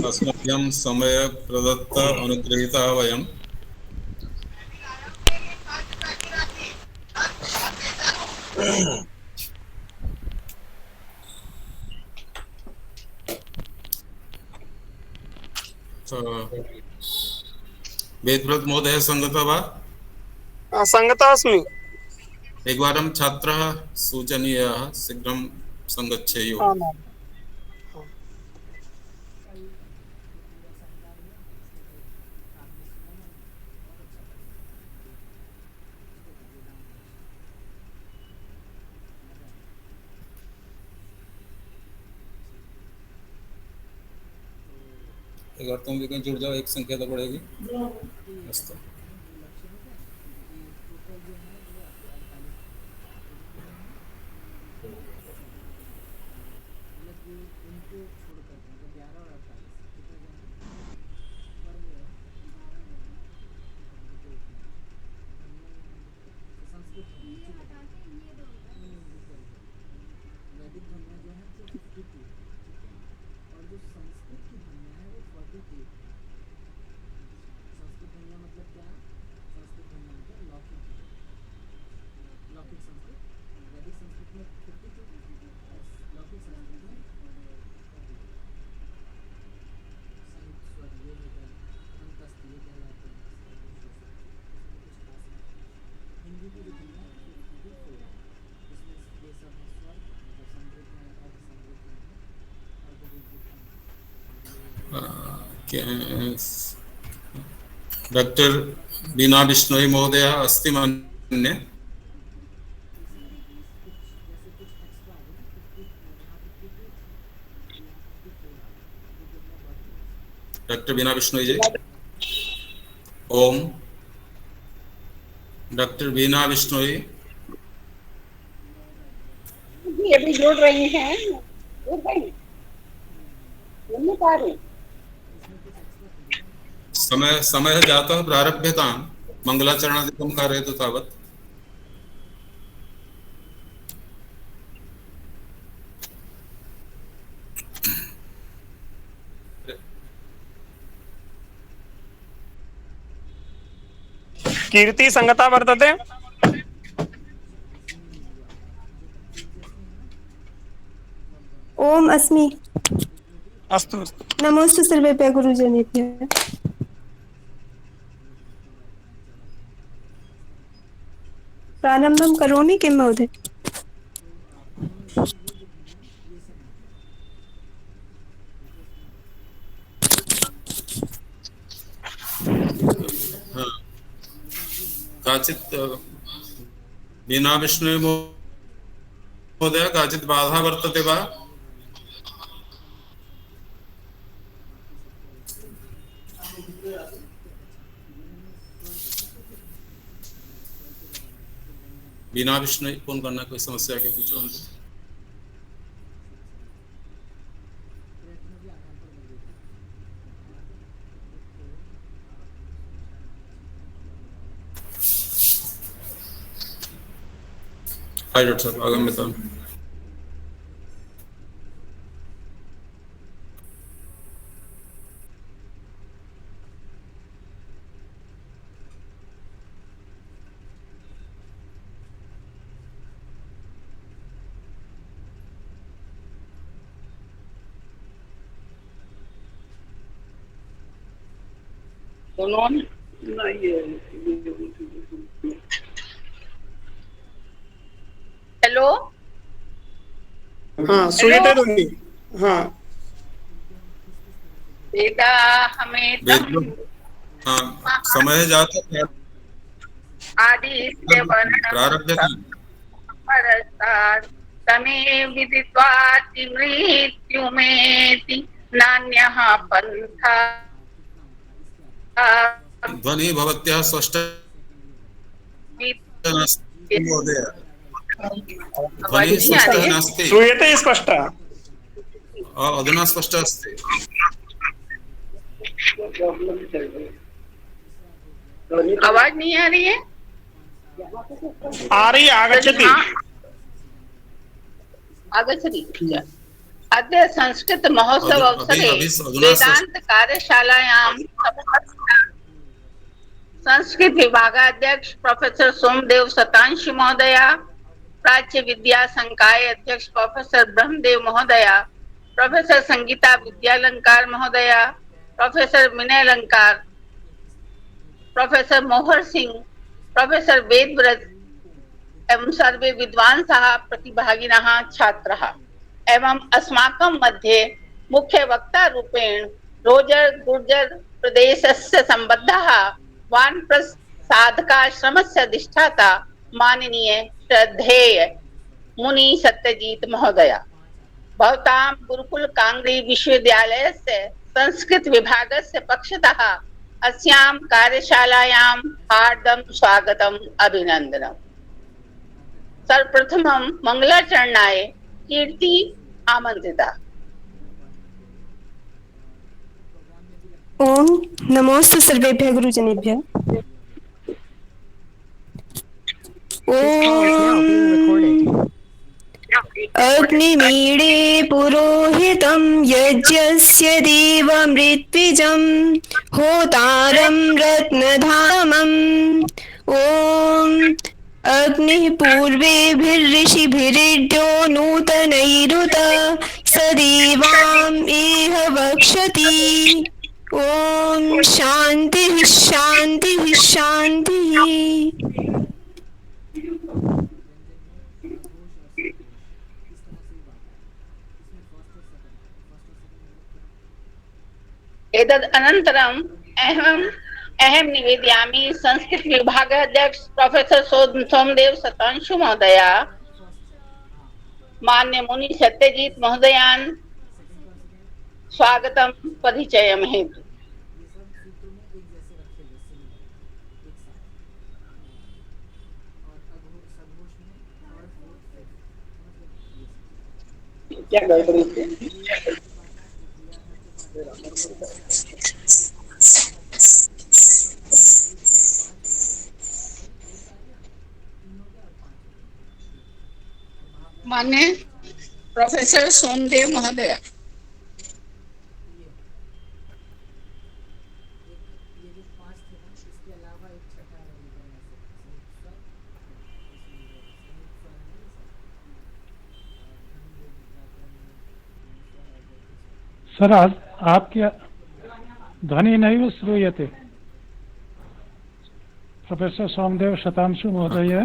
अस्मभ्यं समय प्रदत्त अनुग्रहीता वयम् वेदव्रत महोदय संगतः वा? संगतः अस्मि। एकवारं छात्रः सूचनीयः, शीघ्रं सङ्गच्छेयुः। अगर तुम भी कहीं जुड़ जाओ, एक संख्या तो बढ़ेगी। अस्तु। डॉक्टर बीना बिश्नोई महोदय अस्ति मन्ये? डॉक्टर बीना बिश्नोई जी, ओम। डॉक्टर बीना बिश्नोई ये भी जुड़ रही हैं, जुड़ गई, नहीं पा रही। समय जातः प्रारभ्यतां मंगलाचरणादिकं कारयतु तावत्। कीर्ति संगता वर्तते। ओम अस्मि। अस्तु। नमोस्तु सर्वेभ्यः गुरुजनेभ्यः। प्रारंभं करोमि किं महोदय? काचित् बीना बिश्नोई महोदय काचित् बाधा वर्तते वा? बीना बिश्नोई फोन करना, कोई समस्या के पूछो उनको। हाय डॉक्टर साहब, आगम्यताम्। हेलो, हाँ सुनीता तुम्ही। हाँ बेटा हमें हाँ, समय जातः आदि से प्रारभ्यताम् परस्तात् तमे विदित्वाति मृत्युमेति नान्यः पन्थः। ध्वनि भवत्याः स्पष्ट नास्ति महोदय, ध्वनिः स्पष्टः नास्ति। श्रूयते स्पष्ट? अधुना स्पष्ट अस्ति। आवाज नहीं आ रही है? आ रही, आगच्छति। आगच्छति। अद्य संस्कृत महोत्सव अवसरे वेदांत कार्यशालायां संस्कृत विभागाध्यक्ष प्रोफेसर सोमदेव शतांशु महोदया, प्राच्य विद्या संकाय अध्यक्ष प्रोफेसर ब्रह्मदेव महोदया, प्रोफेसर संगीता विद्यालंकार महोदया, प्रोफेसर विनय अलंकार, प्रोफेसर मोहर सिंह, प्रोफेसर वेदव्रत एवं सर्वे विद्वांसः प्रतिभागिनः छात्राः एवं अस्माकं मध्ये मुख्य वक्ता रूपेण रोजर गुर्जर प्रदेशस्य सम्बद्धः वानप्रस्थ साधकाश्रमस्य अधिष्ठाता माननीय श्रद्धेय मुनि सत्यजीत महोदय, भवतां गुरुकुल कांग्री विश्वविद्यालयस्य संस्कृत विभागस्य पक्षतः अस्यां कार्यशालायां हार्दं स्वागतम् अभिनन्दनम्। सर्वप्रथमं मंगलाचरणाय कीर्ति आमंत्रिता। ओम नमोस्तु सर्वेभ्यः गुरुजनेभ्यः। ओम अग्निमीळे पुरोहितं यज्ञस्य देवमृत्विजं होतारं रत्नधामम्। ओम अग्निः पूर्वेभिर्ऋषिभिरिड्यो नूतनैरुत सदेवाम् इह वक्षति। ओम शांतिः शांतिः शांतिः। एतद् अनन्तरम् अहं निवेदयामि संस्कृत विभागाध्यक्ष प्रोफेसर सोमदेव शतांशु महोदया, मान्य मुनि सत्यजीत महोदयान् स्वागतं परिचयं हेतु। क्या गड़बड़ी है? मान्य प्रोफेसर सोमदेव महोदय, सर आपकी ध्वनि नहीं श्रूयते। प्रोफेसर सोमदेव शतांशु महोदय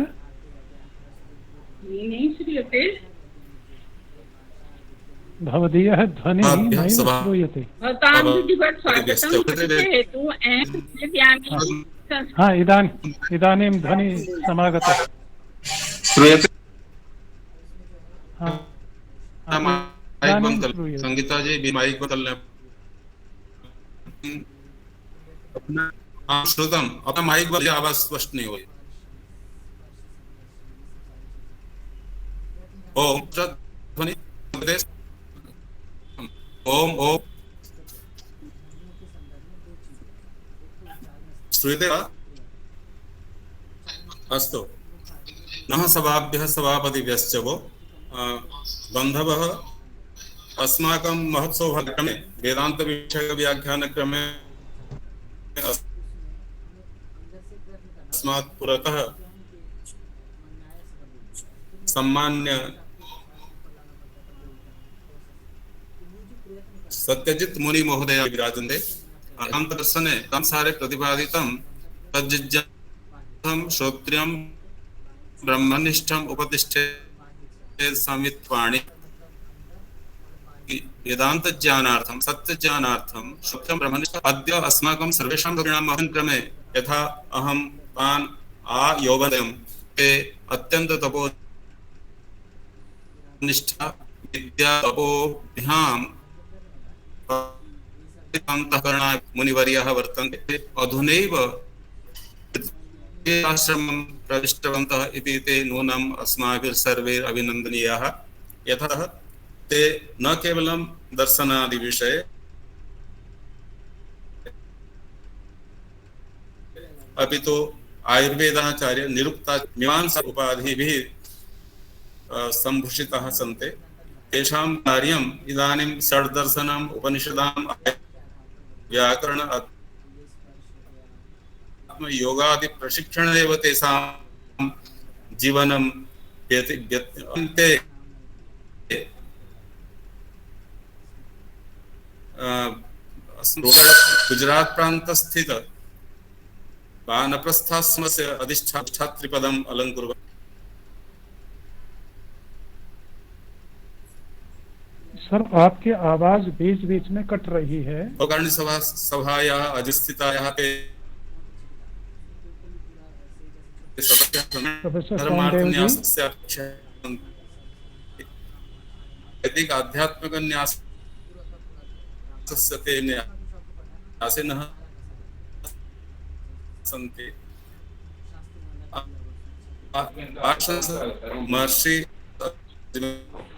नहीं श्रूयते। भवदीयः ध्वनिः नैव श्रूयते। हाँ, इदानीं ध्वनि समागतः। श्रूयते? हाँ, माइक बंद कर, संगीता जी भी माइक बंद कर लें। हाँ, श्रोतम अपना माइक बंद, आवाज स्पष्ट नहीं हुई। ओम ध्वनि ओम ओम श्रूयते वा? अस्तु। नमः सभाभ्यः सभापतिभ्यश्च वो बन्धवः, अस्माकं महोत्सवक्रमे वेदांत विषय व्याख्यान क्रमे अस्मात् पुरतः सम्मान्य सत्यजित मुनि महोदय विराजन्ते। अनन्तरदर्शने संसारे प्रतिपादितं तज्जिज्ञासं श्रोत्रियं ब्रह्मनिष्ठम् उपतिष्ठे समित्वाणि वेदांत ज्ञानार्थं सत्य ज्ञानार्थं शुद्धं ब्रह्मनिष्ठ अद्य अस्माकं सर्वेषां भगिनां महन् क्रमे यथा अहं तान् आयोवयं ते अत्यन्त तपो निष्ठा विद्या तपोभ्यां अंतःकरणा मुनिवर्यः वर्तन्ते। अधुनैव आश्रमं प्रविष्टवन्तः इति ते नूनम् अस्माभिः सर्वे अभिनन्दनीयाः। यतः ते न केवलं दर्शनादि विषये अपि तो आयुर्वेदाचार्य निरुक्ता मीमांसा उपाधिभिः सम्भूषिताः सन्ते। तेषां कार्यम् इदानीं षड्दर्शनम् उपनिषदाम् व्याकरण योगादि प्रशिक्षण एव तेषां जीवनं व्यतीते गुजरात प्रान्तस्थित वानप्रस्थाश्रमस्य अधिष्ठात्रीपदम् अलङ्कुर्वन्। सर आपकी आवाज बीच बीच में कट रही है। अवकरणी सभायाः अधिष्ठितायाः ते धर्मार्थन्यासस्य वैदिक आध्यात्मिक न्यासस्य ते न्यासिनः सन्ति। महर्षि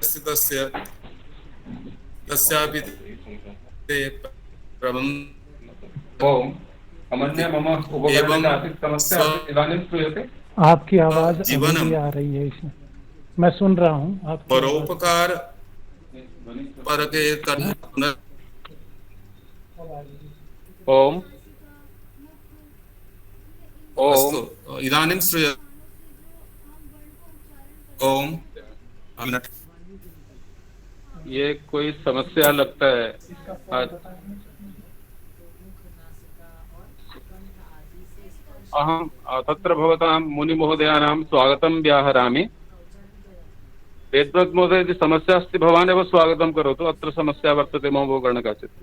स्थितस्य तस्यापि ते प्रबन्ध ओम अमन्य मम उपकरणे आसीत् समस्या इदानीं श्रूयते? आपकी आवाज अभी भी आ रही है इसमें, मैं सुन रहा हूँ। आप परोपकार परके कर्म। ओम अस्तु इदानीं श्रूयते। ओम ये कोई समस्या लगता है आज। अहं तत्र भवतां मुनिमहोदयानां स्वागतं व्याहरामि। वेदव्रत महोदय यदि समस्या अस्ति भवान् एव स्वागतं करोतु। अत्र समस्या वर्तते मम उपकरणे काचित्।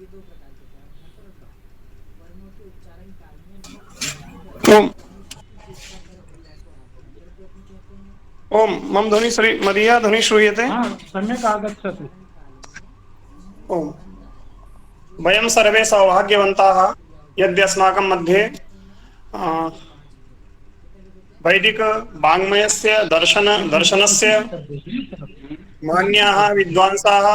ओम मम ध्वनि मदीया ध्वनि श्रूयते? सम्यक् आगच्छति। ओम वयं सर्वे सौभाग्यवन्ताः यद् अस्माकं मध्ये वैदिक वाङ्मयस्य दर्शनस्य मान्याः विद्वांसाः,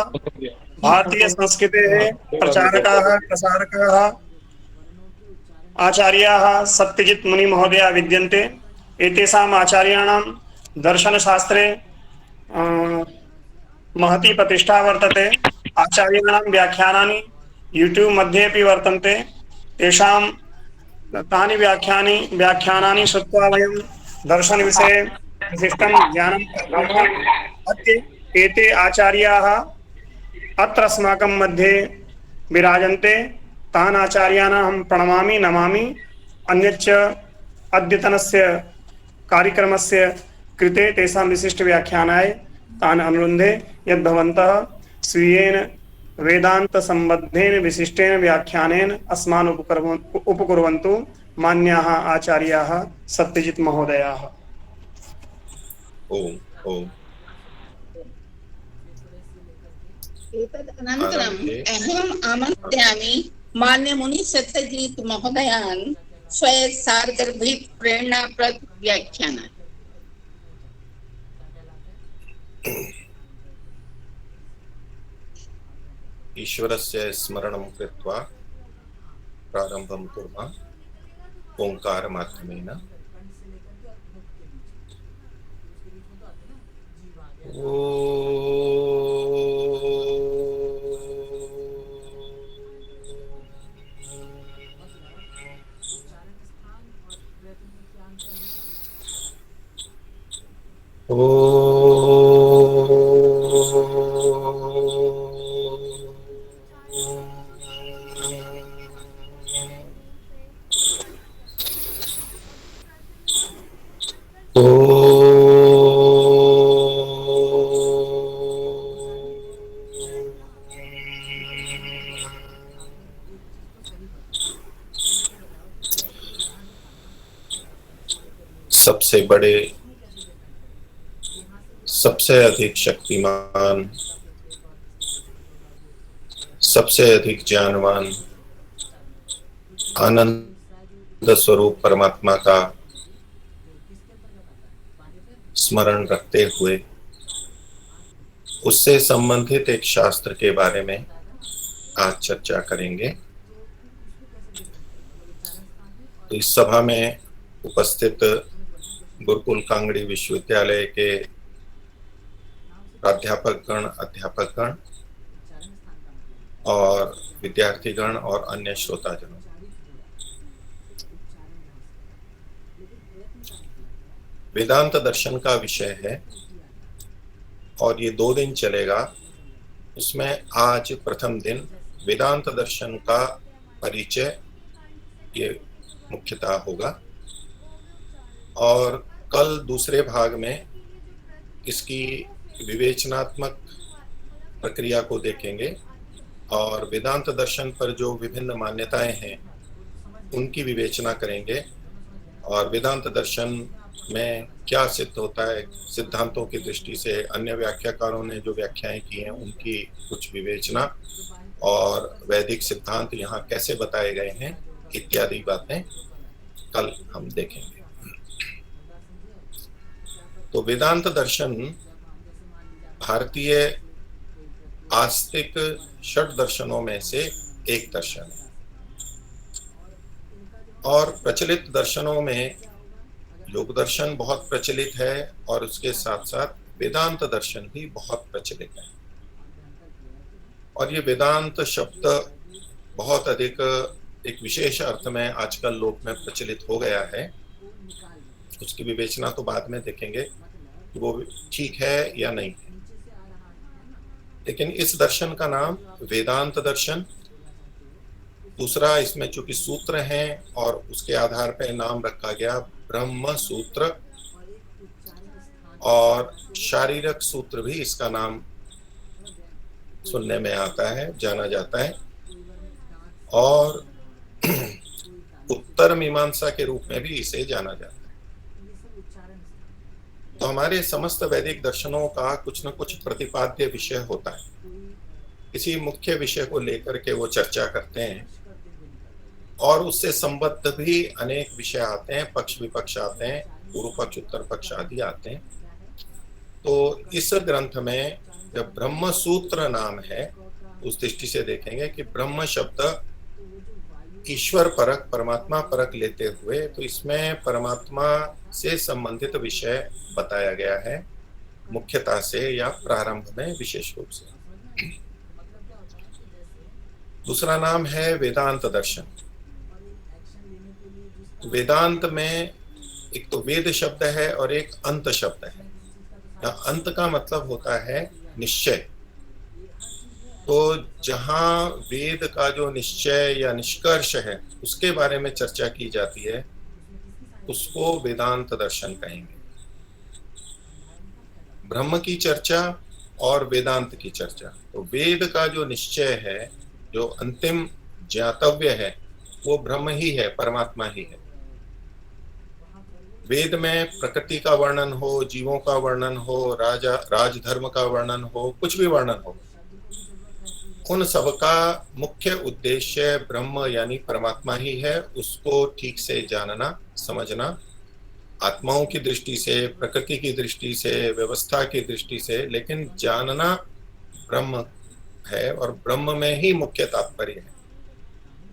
भारतीय संस्कृतेः प्रचारकाः प्रसारकाः आचार्याः सत्यजित् मुनि महोदया विद्यन्ते। एतेषाम् आचार्याणां दर्शनशास्त्रे महती प्रतिष्ठा वर्तते। आचार्याणां व्याख्यानानि यूट्यूब मध्ये अपि वर्तन्ते। तेषां तानि व्याख्यानानि श्रुत्वा वयं दर्शनविषये विशिष्टं ज्ञानं प्राप्नुमः। अद्य एते आचार्याः अत्र अस्माकं मध्ये विराजन्ते। तान् आचार्यान् अहं प्रणमामि नमामि। अन्यच्च अद्यतनस्य कार्यक्रमस्य कृते तेषां विशिष्टव्याख्यानाय तान् अनुरुन्धे यद् भवन्तः स्वीयेन वेदान्तसम्बद्धेन विशिष्टेन व्याख्यानेन अस्मान् उपकुर्वन्तु मान्याः आचार्याः सत्यजित् महोदयाः। ओम ओम एतदनन्तरम् अहम् आमन्त्रयामि मान्य मुनि सत्यजित् महोदयान् स्वयं सार्गर्भिक प्रेरणाप्रद व्याख्यानान्। ईश्वरस्य स्मरणं कृत्वा प्रारम्भं कुर्मः ओंकारमाध्यमेन। सबसे बड़े, सबसे अधिक शक्तिमान, सबसे अधिक ज्ञानवान आनंद स्वरूप परमात्मा का स्मरण रखते हुए उससे संबंधित एक शास्त्र के बारे में आज चर्चा करेंगे। तो इस सभा में उपस्थित गुरुकुल कांगड़ी विश्वविद्यालय के प्राध्यापकगण, अध्यापकगण और विद्यार्थीगण और अन्य श्रोताजनों, वेदांत दर्शन का विषय है और ये 2 दिन चलेगा। उसमें आज प्रथम दिन वेदांत दर्शन का परिचय ये मुख्यतः होगा और कल दूसरे भाग में इसकी विवेचनात्मक प्रक्रिया को देखेंगे और वेदांत दर्शन पर जो विभिन्न मान्यताएं हैं उनकी विवेचना करेंगे और वेदांत दर्शन में क्या सिद्ध होता है सिद्धांतों की दृष्टि से, अन्य व्याख्याकारों ने जो व्याख्याएं की हैं उनकी कुछ विवेचना और वैदिक सिद्धांत यहाँ कैसे बताए गए हैं इत्यादि बातें कल हम देखेंगे। तो वेदांत दर्शन भारतीय आस्तिक षट दर्शनों में से एक दर्शन है और प्रचलित दर्शनों में योग दर्शन बहुत प्रचलित है और उसके साथ साथ वेदांत दर्शन भी बहुत प्रचलित है और ये वेदांत शब्द बहुत अधिक एक विशेष अर्थ में आजकल लोक में प्रचलित हो गया है। उसकी विवेचना तो बाद में देखेंगे कि वो ठीक है या नहीं है, लेकिन इस दर्शन का नाम वेदांत दर्शन, दूसरा इसमें चूंकि सूत्र हैं और उसके आधार पर नाम रखा गया ब्रह्म सूत्र और शारीरक सूत्र भी इसका नाम सुनने में आता है, जाना जाता है और उत्तर मीमांसा के रूप में भी इसे जाना जाता है। तो हमारे समस्त वैदिक दर्शनों का कुछ न कुछ प्रतिपाद्य विषय होता है, किसी मुख्य विषय को लेकर के वो चर्चा करते हैं और उससे संबद्ध भी अनेक विषय आते हैं, पक्ष विपक्ष आते हैं, पूर्व पक्ष उत्तर पक्ष आदि आते हैं। तो इस ग्रंथ में जब ब्रह्म सूत्र नाम है उस दृष्टि से देखेंगे कि ब्रह्म शब्द ईश्वर परक, परमात्मा परक लेते हुए तो इसमें परमात्मा से संबंधित विषय बताया गया है मुख्यता से या प्रारंभ में विशेष रूप से। दूसरा नाम है वेदांत दर्शन। वेदांत में एक तो वेद शब्द है और एक अंत शब्द है। अंत का मतलब होता है निश्चय। तो जहां वेद का जो निश्चय या निष्कर्ष है उसके बारे में चर्चा की जाती है उसको वेदांत दर्शन कहेंगे। ब्रह्म की चर्चा और वेदांत की चर्चा, तो वेद का जो निश्चय है, जो अंतिम ज्ञातव्य है, वो ब्रह्म ही है, परमात्मा ही है। वेद में प्रकृति का वर्णन हो, जीवों का वर्णन हो, राजधर्म का वर्णन हो, कुछ भी वर्णन हो, उन सबका मुख्य उद्देश्य ब्रह्म यानी परमात्मा ही है। उसको ठीक से जानना, समझना, आत्माओं की दृष्टि से, प्रकृति की दृष्टि से, व्यवस्था की दृष्टि से, लेकिन जानना ब्रह्म है और ब्रह्म में ही मुख्य तात्पर्य है।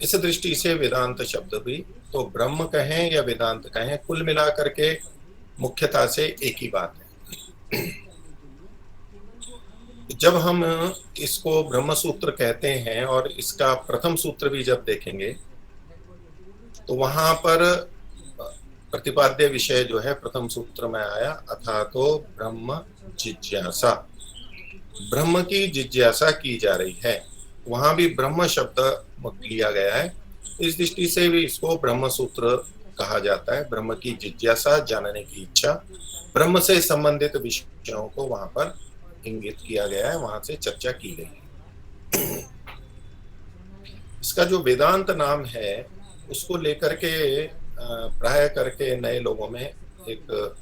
इस दृष्टि से वेदांत शब्द भी, तो ब्रह्म कहें या वेदांत कहें, कुल मिलाकर के मुख्यता से एक ही बात है। जब हम इसको ब्रह्म सूत्र कहते हैं और इसका प्रथम सूत्र भी जब देखेंगे तो वहां पर प्रतिपाद्य विषय जो है प्रथम सूत्र में आया, अथा तो ब्रह्म जिज्ञासा, ब्रह्म की जिज्ञासा की जा रही है। वहां भी ब्रह्म शब्द लिया गया है, इस दृष्टि से भी इसको ब्रह्म सूत्र कहा जाता है। ब्रह्म की जिज्ञासा, जानने की इच्छा, ब्रह्म से संबंधित विषयों को वहां पर इंगित किया गया है, वहां से चर्चा की गई है। इसका जो वेदांत नाम है उसको लेकर के प्राय करके नए लोगों में एक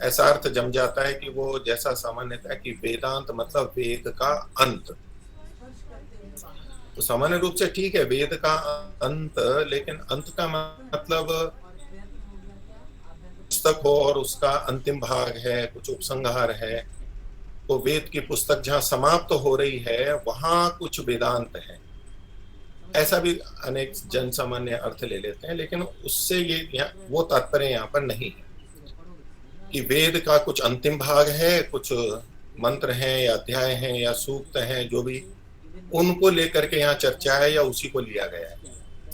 ऐसा अर्थ जम जाता है कि वो जैसा सामान्यतः कि वेदांत मतलब वेद का अंत। तो सामान्य रूप से ठीक है वेद का अंत, लेकिन अंत का मतलब पुस्तक हो और उसका अंतिम भाग है, कुछ उपसंहार है, तो वेद की पुस्तक जहाँ समाप्त हो रही है वहां कुछ वेदांत है, ऐसा भी अनेक जन सामान्य अर्थ ले लेते हैं। लेकिन उससे ये वो तात्पर्य यहाँ पर नहीं है कि वेद का कुछ अंतिम भाग है, कुछ मंत्र हैं या अध्याय हैं या सूक्त हैं, जो भी उनको लेकर के यहाँ चर्चा है या उसी को लिया गया है।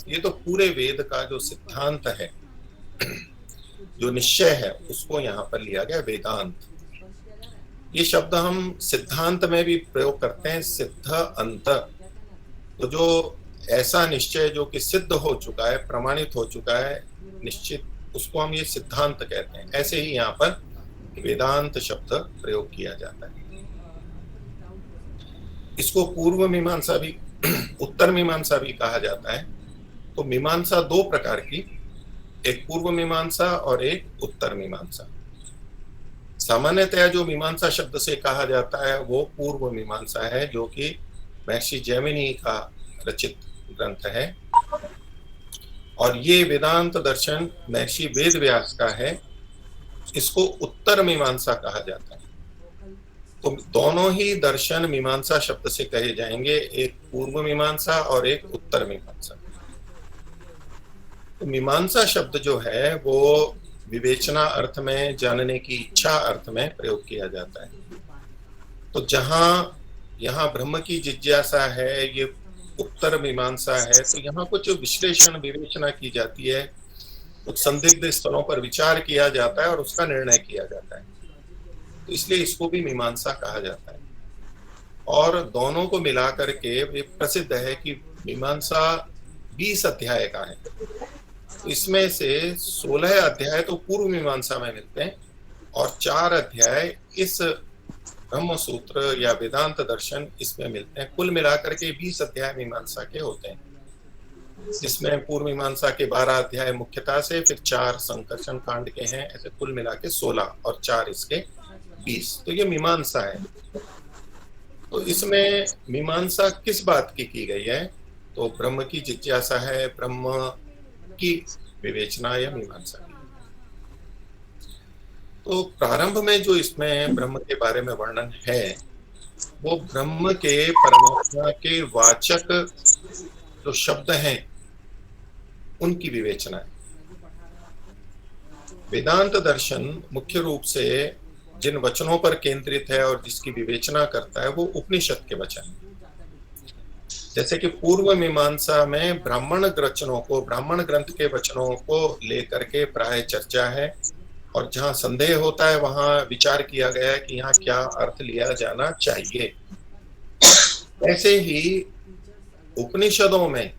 ये तो पूरे वेद का जो सिद्धांत है, जो निश्चय है, उसको यहाँ पर लिया गया वेदांत। ये शब्द हम सिद्धांत में भी प्रयोग करते हैं, सिद्ध अंत। तो जो ऐसा निश्चय जो कि सिद्ध हो चुका है, प्रमाणित हो चुका है, निश्चित, उसको हम ये सिद्धांत कहते हैं। ऐसे ही यहाँ पर वेदांत शब्द प्रयोग किया जाता है। इसको पूर्व मीमांसा भी उत्तर मीमांसा भी कहा जाता है। तो मीमांसा दो प्रकार की, एक पूर्व मीमांसा और एक उत्तर मीमांसा। सामान्यतया जो मीमांसा शब्द से कहा जाता है वो पूर्व मीमांसा है, जो कि महर्षि जैमिनी का रचित ग्रंथ है। और ये वेदांत दर्शन महर्षि वेद व्यास का है, इसको उत्तर मीमांसा कहा जाता है। तो दोनों ही दर्शन मीमांसा शब्द से कहे जाएंगे, एक पूर्व मीमांसा और एक उत्तर मीमांसा। तो मीमांसा शब्द जो है वो विवेचना अर्थ में, जानने की इच्छा अर्थ में प्रयोग किया जाता है। तो जहां यहाँ ब्रह्म की जिज्ञासा है, ये उत्तर मीमांसा है, तो यहाँ कुछ विश्लेषण विवेचना की जाती है, कुछ संदिग्ध स्थलों पर विचार किया जाता है और उसका निर्णय किया जाता है। तो इसलिए इसको भी मीमांसा कहा जाता है। और दोनों को मिलाकर के ये प्रसिद्ध है कि मीमांसा 20 अध्याय का है। तो इसमें से 16 अध्याय तो पूर्व मीमांसा में मिलते हैं और 4 अध्याय इस ब्रह्म सूत्र या वेदांत दर्शन इसमें मिलते हैं। कुल मिलाकर के 20 अध्याय मीमांसा के होते हैं। इसमें पूर्व मीमांसा के 12 अध्याय मुख्यता से, फिर 4 संकर्षण कांड के हैं, ऐसे कुल मिला के 16 और 4 इसके 20। तो ये मीमांसा है। तो इसमें मीमांसा किस बात की गई है? तो ब्रह्म की जिज्ञासा है, ब्रह्म की विवेचना या मीमांसा की। तो प्रारंभ में जो इसमें ब्रह्म के बारे में वर्णन है वो ब्रह्म के, परमात्मा के वाचक जो शब्द हैं उनकी विवेचना है। वेदांत दर्शन मुख्य रूप से जिन वचनों पर केंद्रित है और जिसकी विवेचना करता है वो उपनिषद के वचन। जैसे कि पूर्व मीमांसा में ब्राह्मण वचनों को, ब्राह्मण ग्रंथ के वचनों को लेकर के प्राय चर्चा है, और जहां संदेह होता है वहां विचार किया गया है कि यहाँ क्या अर्थ लिया जाना चाहिए। ऐसे ही उपनिषदों में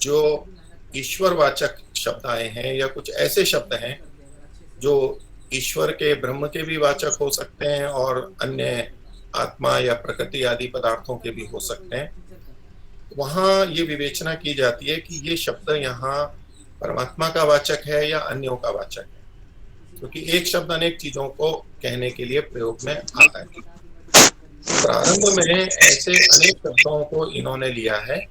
जो ईश्वरवाचक शब्द आए हैं या कुछ ऐसे शब्द हैं जो ईश्वर के, ब्रह्म के भी वाचक हो सकते हैं और अन्य आत्मा या प्रकृति आदि पदार्थों के भी हो सकते हैं, वहां ये विवेचना की जाती है कि ये शब्द यहाँ परमात्मा का वाचक है या अन्यों का वाचक है, क्योंकि एक शब्द अनेक चीजों को कहने के लिए प्रयोग में आता है। प्रारंभ में ऐसे अनेक शब्दों को इन्होंने लिया है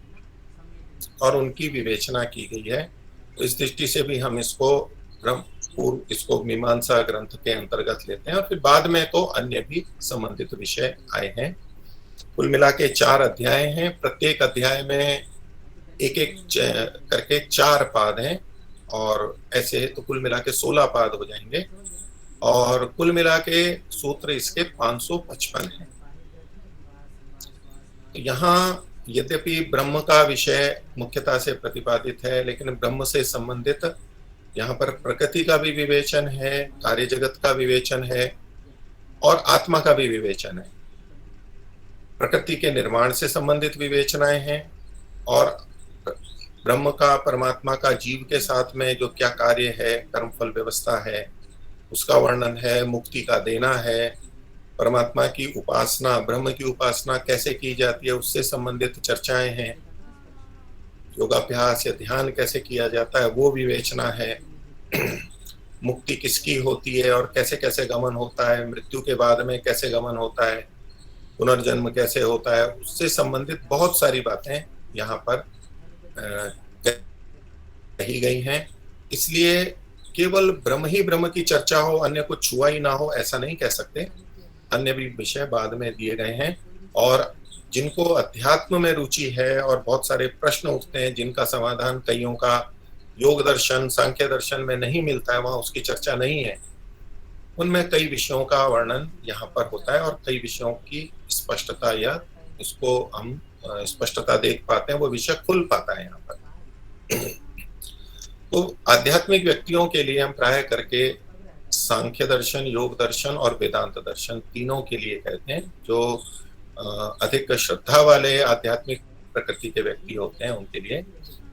और उनकी विवेचना की गई है। तो इस दृष्टि से भी हम इसको मीमांसा ग्रंथ के अंतर्गत लेते हैं, और फिर बाद में तो अन्य भी संबंधित विषय आए हैं। कुल मिला के 4 अध्याय हैं, प्रत्येक अध्याय में एक एक करके 4 पाद हैं, और ऐसे तो कुल मिला के 16 पाद हो जाएंगे, और कुल मिला के सूत्र इसके 555 हैं। तो यहाँ यद्यपि ब्रह्म का विषय मुख्यता से प्रतिपादित है, लेकिन ब्रह्म से संबंधित यहाँ पर प्रकृति का भी विवेचन है, कार्य जगत का विवेचन है और आत्मा का भी विवेचन है। प्रकृति के निर्माण से संबंधित विवेचनाएं हैं, और ब्रह्म का, परमात्मा का जीव के साथ में जो क्या कार्य है, कर्मफल व्यवस्था है, उसका वर्णन है, मुक्ति का देना है, परमात्मा की उपासना, ब्रह्म की उपासना कैसे की जाती है उससे संबंधित चर्चाएं हैं, योगाभ्यास या ध्यान कैसे किया जाता है वो विवेचना है, मुक्ति किसकी होती है और कैसे कैसे गमन होता है, मृत्यु के बाद में कैसे गमन होता है, पुनर्जन्म कैसे होता है, उससे संबंधित बहुत सारी बातें यहाँ पर कही गई हैं। इसलिए केवल ब्रह्म ही ब्रह्म की चर्चा हो, अन्य कुछ छुआ ही ना हो, ऐसा नहीं कह सकते। अन्य भी विषय बाद में दिए गए हैं, और जिनको अध्यात्म में रुचि है और बहुत सारे प्रश्न उठते हैं जिनका समाधान कईयों का योग दर्शन, सांख्य दर्शन में नहीं मिलता है, वहां उसकी चर्चा नहीं है, उनमें कई विषयों का वर्णन यहाँ पर होता है और कई विषयों की स्पष्टता या इसको हम स्पष्टता देख पाते हैं, वो विषय खुल पाता है यहाँ पर। तो आध्यात्मिक व्यक्तियों के लिए हम प्राय करके सांख्य दर्शन, योग दर्शन और वेदांत दर्शन तीनों के लिए कहते हैं। जो अधिक श्रद्धा वाले आध्यात्मिक प्रकृति के व्यक्ति होते हैं उनके लिए।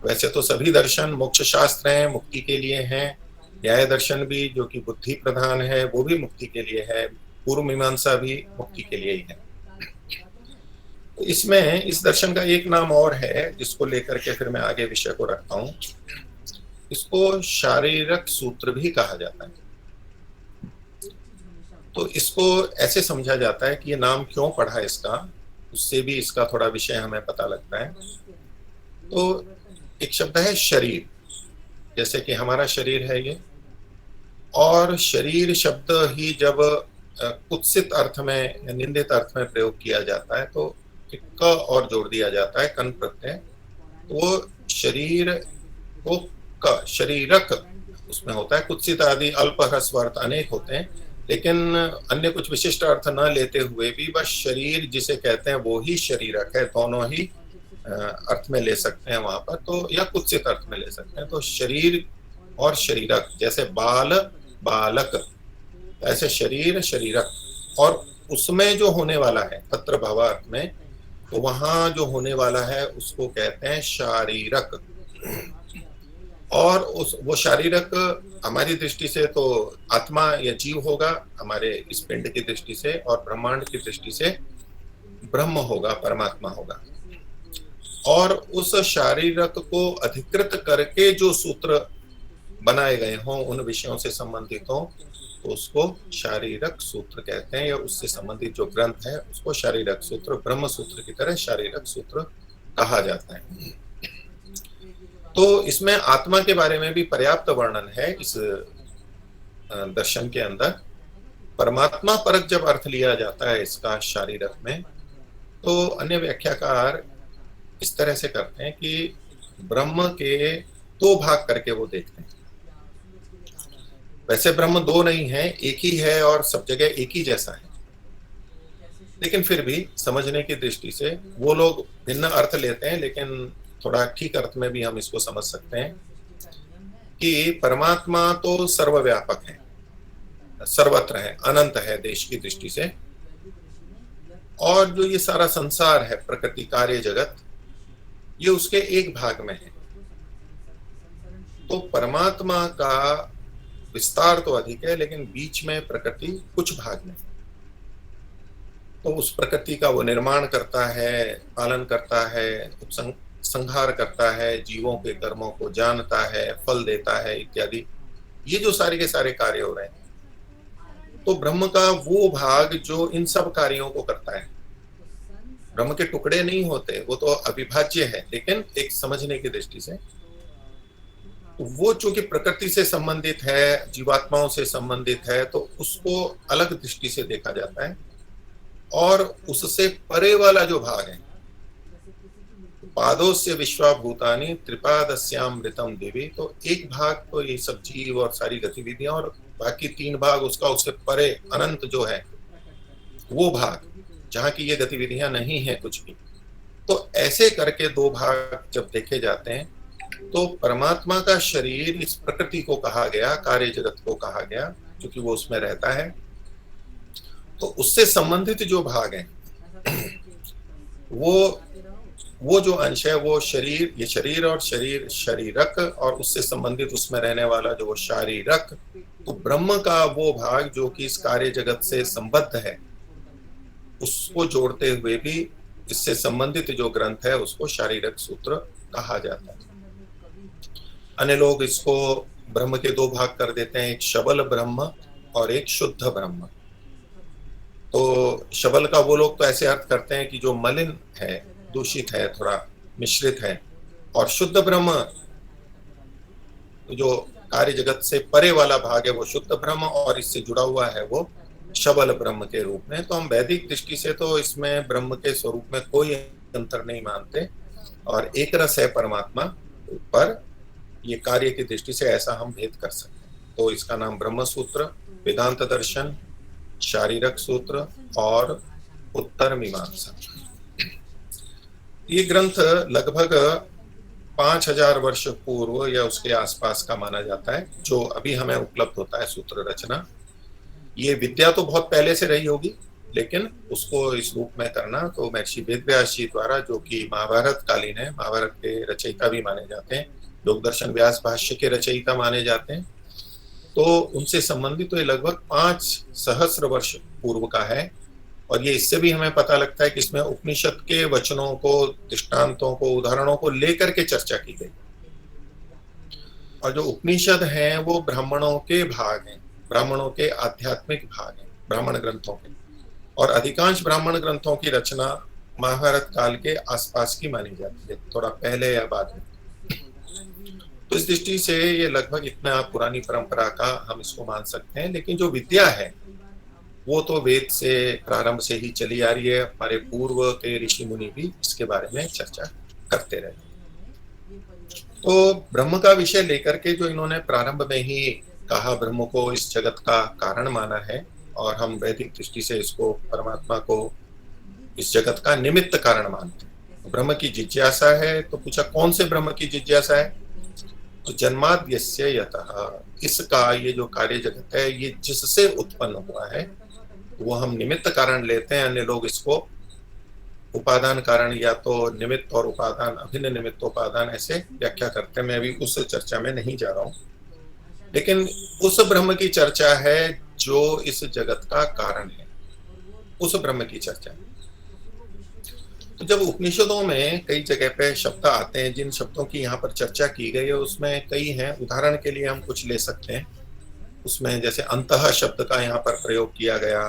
वैसे तो सभी दर्शन मोक्ष शास्त्र हैं, मुक्ति के लिए हैं। न्याय दर्शन भी जो कि बुद्धि प्रधान है वो भी मुक्ति के लिए है। पूर्व मीमांसा भी मुक्ति के लिए ही है। तो इसमें इस दर्शन का एक नाम और है जिसको लेकर के फिर मैं आगे विषय को रखता हूँ। इसको शारीरक सूत्र भी कहा जाता है। तो इसको ऐसे समझा जाता है कि ये नाम क्यों पढ़ा इसका, उससे भी इसका थोड़ा विषय हमें पता लगता है। तो एक शब्द है शरीर, जैसे कि हमारा शरीर है ये, और शरीर शब्द ही जब कुत्सित अर्थ में या निंदित अर्थ में प्रयोग किया जाता है तो एक क और जोड़ दिया जाता है, कन प्रत्यय। वो शरीर को क, शरीरक उसमें होता है। कुत्सित आदि अल्प ह्रस्व अर्थ अनेक होते हैं, लेकिन अन्य कुछ विशिष्ट अर्थ न लेते हुए भी बस शरीर जिसे कहते हैं वो ही शरीरक है। दोनों ही अर्थ में ले सकते हैं वहां पर, तो या कुत्सित अर्थ में ले सकते हैं। तो शरीर और शरीरक, जैसे बाल बालक, ऐसे शरीर शरीरक, और उसमें जो होने वाला है तत्र भावार्थ में, तो वहां जो होने वाला है उसको कहते हैं शारीरक। और वो शारीरक हमारी दृष्टि से तो आत्मा या जीव होगा हमारे इस पिंड की दृष्टि से, और ब्रह्मांड की दृष्टि से ब्रह्म होगा, परमात्मा होगा। और उस शारीरक को अधिकृत करके जो सूत्र बनाए गए हों, उन विषयों से संबंधित हों, तो उसको शारीरक सूत्र कहते हैं, या उससे संबंधित जो ग्रंथ है उसको शारीरक सूत्र, ब्रह्म सूत्र की तरह शारीरक सूत्र कहा जाता है। तो इसमें आत्मा के बारे में भी पर्याप्त वर्णन है इस दर्शन के अंदर। परमात्मा परक जब अर्थ लिया जाता है इसका शारीरक में, तो अन्य व्याख्याकार इस तरह से करते हैं कि ब्रह्म के दो भाग करके वो देखते हैं। वैसे ब्रह्म दो नहीं है, एक ही है और सब जगह एक ही जैसा है, लेकिन फिर भी समझने की दृष्टि से वो लोग भिन्न अर्थ लेते हैं। लेकिन थोड़ा ठीक अर्थ में भी हम इसको समझ सकते हैं कि परमात्मा तो सर्वव्यापक है, सर्वत्र है, अनंत है देश की दृष्टि से, और जो ये सारा संसार है, प्रकृति कार्य जगत, ये उसके एक भाग में है। तो परमात्मा का विस्तार तो अधिक है, लेकिन बीच में प्रकृति कुछ भाग में, तो उस प्रकृति का वो निर्माण करता है, पालन करता है, संहार करता है, जीवों के कर्मों को जानता है, फल देता है इत्यादि। ये जो सारे के सारे कार्य हो रहे हैं, तो ब्रह्म का वो भाग जो इन सब कार्यों को करता है। ब्रह्म के टुकड़े नहीं होते, वो तो अविभाज्य है, लेकिन एक समझने की दृष्टि से तो वो चूंकि प्रकृति से संबंधित है, जीवात्माओं से संबंधित है, तो उसको अलग दृष्टि से देखा जाता है। और उससे परे वाला जो भाग है, पादोस्य विश्वाभूतानि त्रिपादस्यामृतम दिवि, तो एक भाग तो ये सब जीव और सारी गतिविधियां, और बाकी तीन भाग उसका उससे परे अनंत जो है वो भाग, जहाँ की ये गतिविधियां नहीं है कुछ भी। तो ऐसे करके दो भाग जब देखे जाते हैं, तो परमात्मा का शरीर इस प्रकृति को कहा गया, कार्य जगत को कहा गया, क्योंकि वो उसमें रहता है। तो उससे संबंधित जो भाग है वो जो अंश है वो शरीर, ये शरीर और शरीर शरीरक, और उससे संबंधित उसमें रहने वाला जो वो शारीरक, तो ब्रह्म का वो भाग जो कि इस कार्य जगत से संबद्ध है, उसको जोड़ते हुए भी इससे संबंधित जो ग्रंथ है उसको शारीरक सूत्र कहा जाता है। अन्य लोग इसको ब्रह्म के दो भाग कर देते हैं, एक शबल ब्रह्म और एक शुद्ध ब्रह्म। तो शबल का वो लोग तो ऐसे अर्थ करते हैं कि जो मलिन है, दूषित है, थोड़ा मिश्रित है, और शुद्ध ब्रह्म जो कार्य जगत से परे वाला भाग है वो शुद्ध ब्रह्म, और इससे जुड़ा हुआ है वो शबल ब्रह्म के रूप में। तो हम वैदिक दृष्टि से तो इसमें ब्रह्म के स्वरूप में कोई अंतर नहीं मानते, और एक रस है परमात्मा, पर ये कार्य की दृष्टि से ऐसा हम भेद कर सकते हैं। तो इसका नाम ब्रह्म सूत्र, वेदांत दर्शन, शारीरक सूत्र और उत्तर मीमांसा। ये ग्रंथ लगभग 5000 वर्ष पूर्व या उसके आसपास का माना जाता है, जो अभी हमें उपलब्ध होता है सूत्र रचना। ये विद्या तो बहुत पहले से रही होगी, लेकिन उसको इस रूप में करना तो महर्षि वेदव्यास जी द्वारा, जो कि महाभारत कालीन है, महाभारत के रचयिता भी माने जाते हैं, लोक दर्शन व्यास भाष्य के रचयिता माने जाते हैं, तो उनसे संबंधित तो ये लगभग 5000 वर्ष पूर्व का है। और ये इससे भी हमें पता लगता है कि इसमें उपनिषद के वचनों को, दृष्टांतों को, उदाहरणों को लेकर के चर्चा की गई। और जो उपनिषद हैं वो ब्राह्मणों के भाग हैं, ब्राह्मणों के आध्यात्मिक भाग हैं, ब्राह्मण ग्रंथों के। और अधिकांश ब्राह्मण ग्रंथों की रचना महाभारत काल के आसपास की मानी जाती है, थोड़ा पहले या बाद में। तो इस दृष्टि से ये लगभग इतना पुरानी परंपरा का हम इसको मान सकते हैं। लेकिन जो विद्या है वो तो वेद से प्रारंभ से ही चली आ रही है। हमारे पूर्व के ऋषि मुनि भी इसके बारे में चर्चा करते रहे। तो ब्रह्म का विषय लेकर के जो इन्होंने प्रारंभ में ही कहा, ब्रह्म को इस जगत का कारण माना है, और हम वैदिक दृष्टि से इसको, परमात्मा को इस जगत का निमित्त कारण मानते हैं। ब्रह्म की जिज्ञासा है, तो पूछा कौन से ब्रह्म की जिज्ञासा है? तो जन्माद्यस्य यतः, इसका ये जो कार्य जगत है ये जिससे उत्पन्न हुआ है, वो हम निमित्त कारण लेते हैं। अन्य लोग इसको उपादान कारण या तो निमित्त और उपादान, अभिन्न निमित्त उपादान ऐसे व्याख्या करते हैं। मैं अभी उस चर्चा में नहीं जा रहा हूं, लेकिन उस ब्रह्म की चर्चा है जो इस जगत का कारण है, उस ब्रह्म की चर्चा। तो जब उपनिषदों में कई जगह पे शब्द आते हैं, जिन शब्दों की यहाँ पर चर्चा की गई है उसमें कई हैं। उदाहरण के लिए हम कुछ ले सकते हैं। उसमें जैसे अंतः शब्द का यहाँ पर प्रयोग किया गया,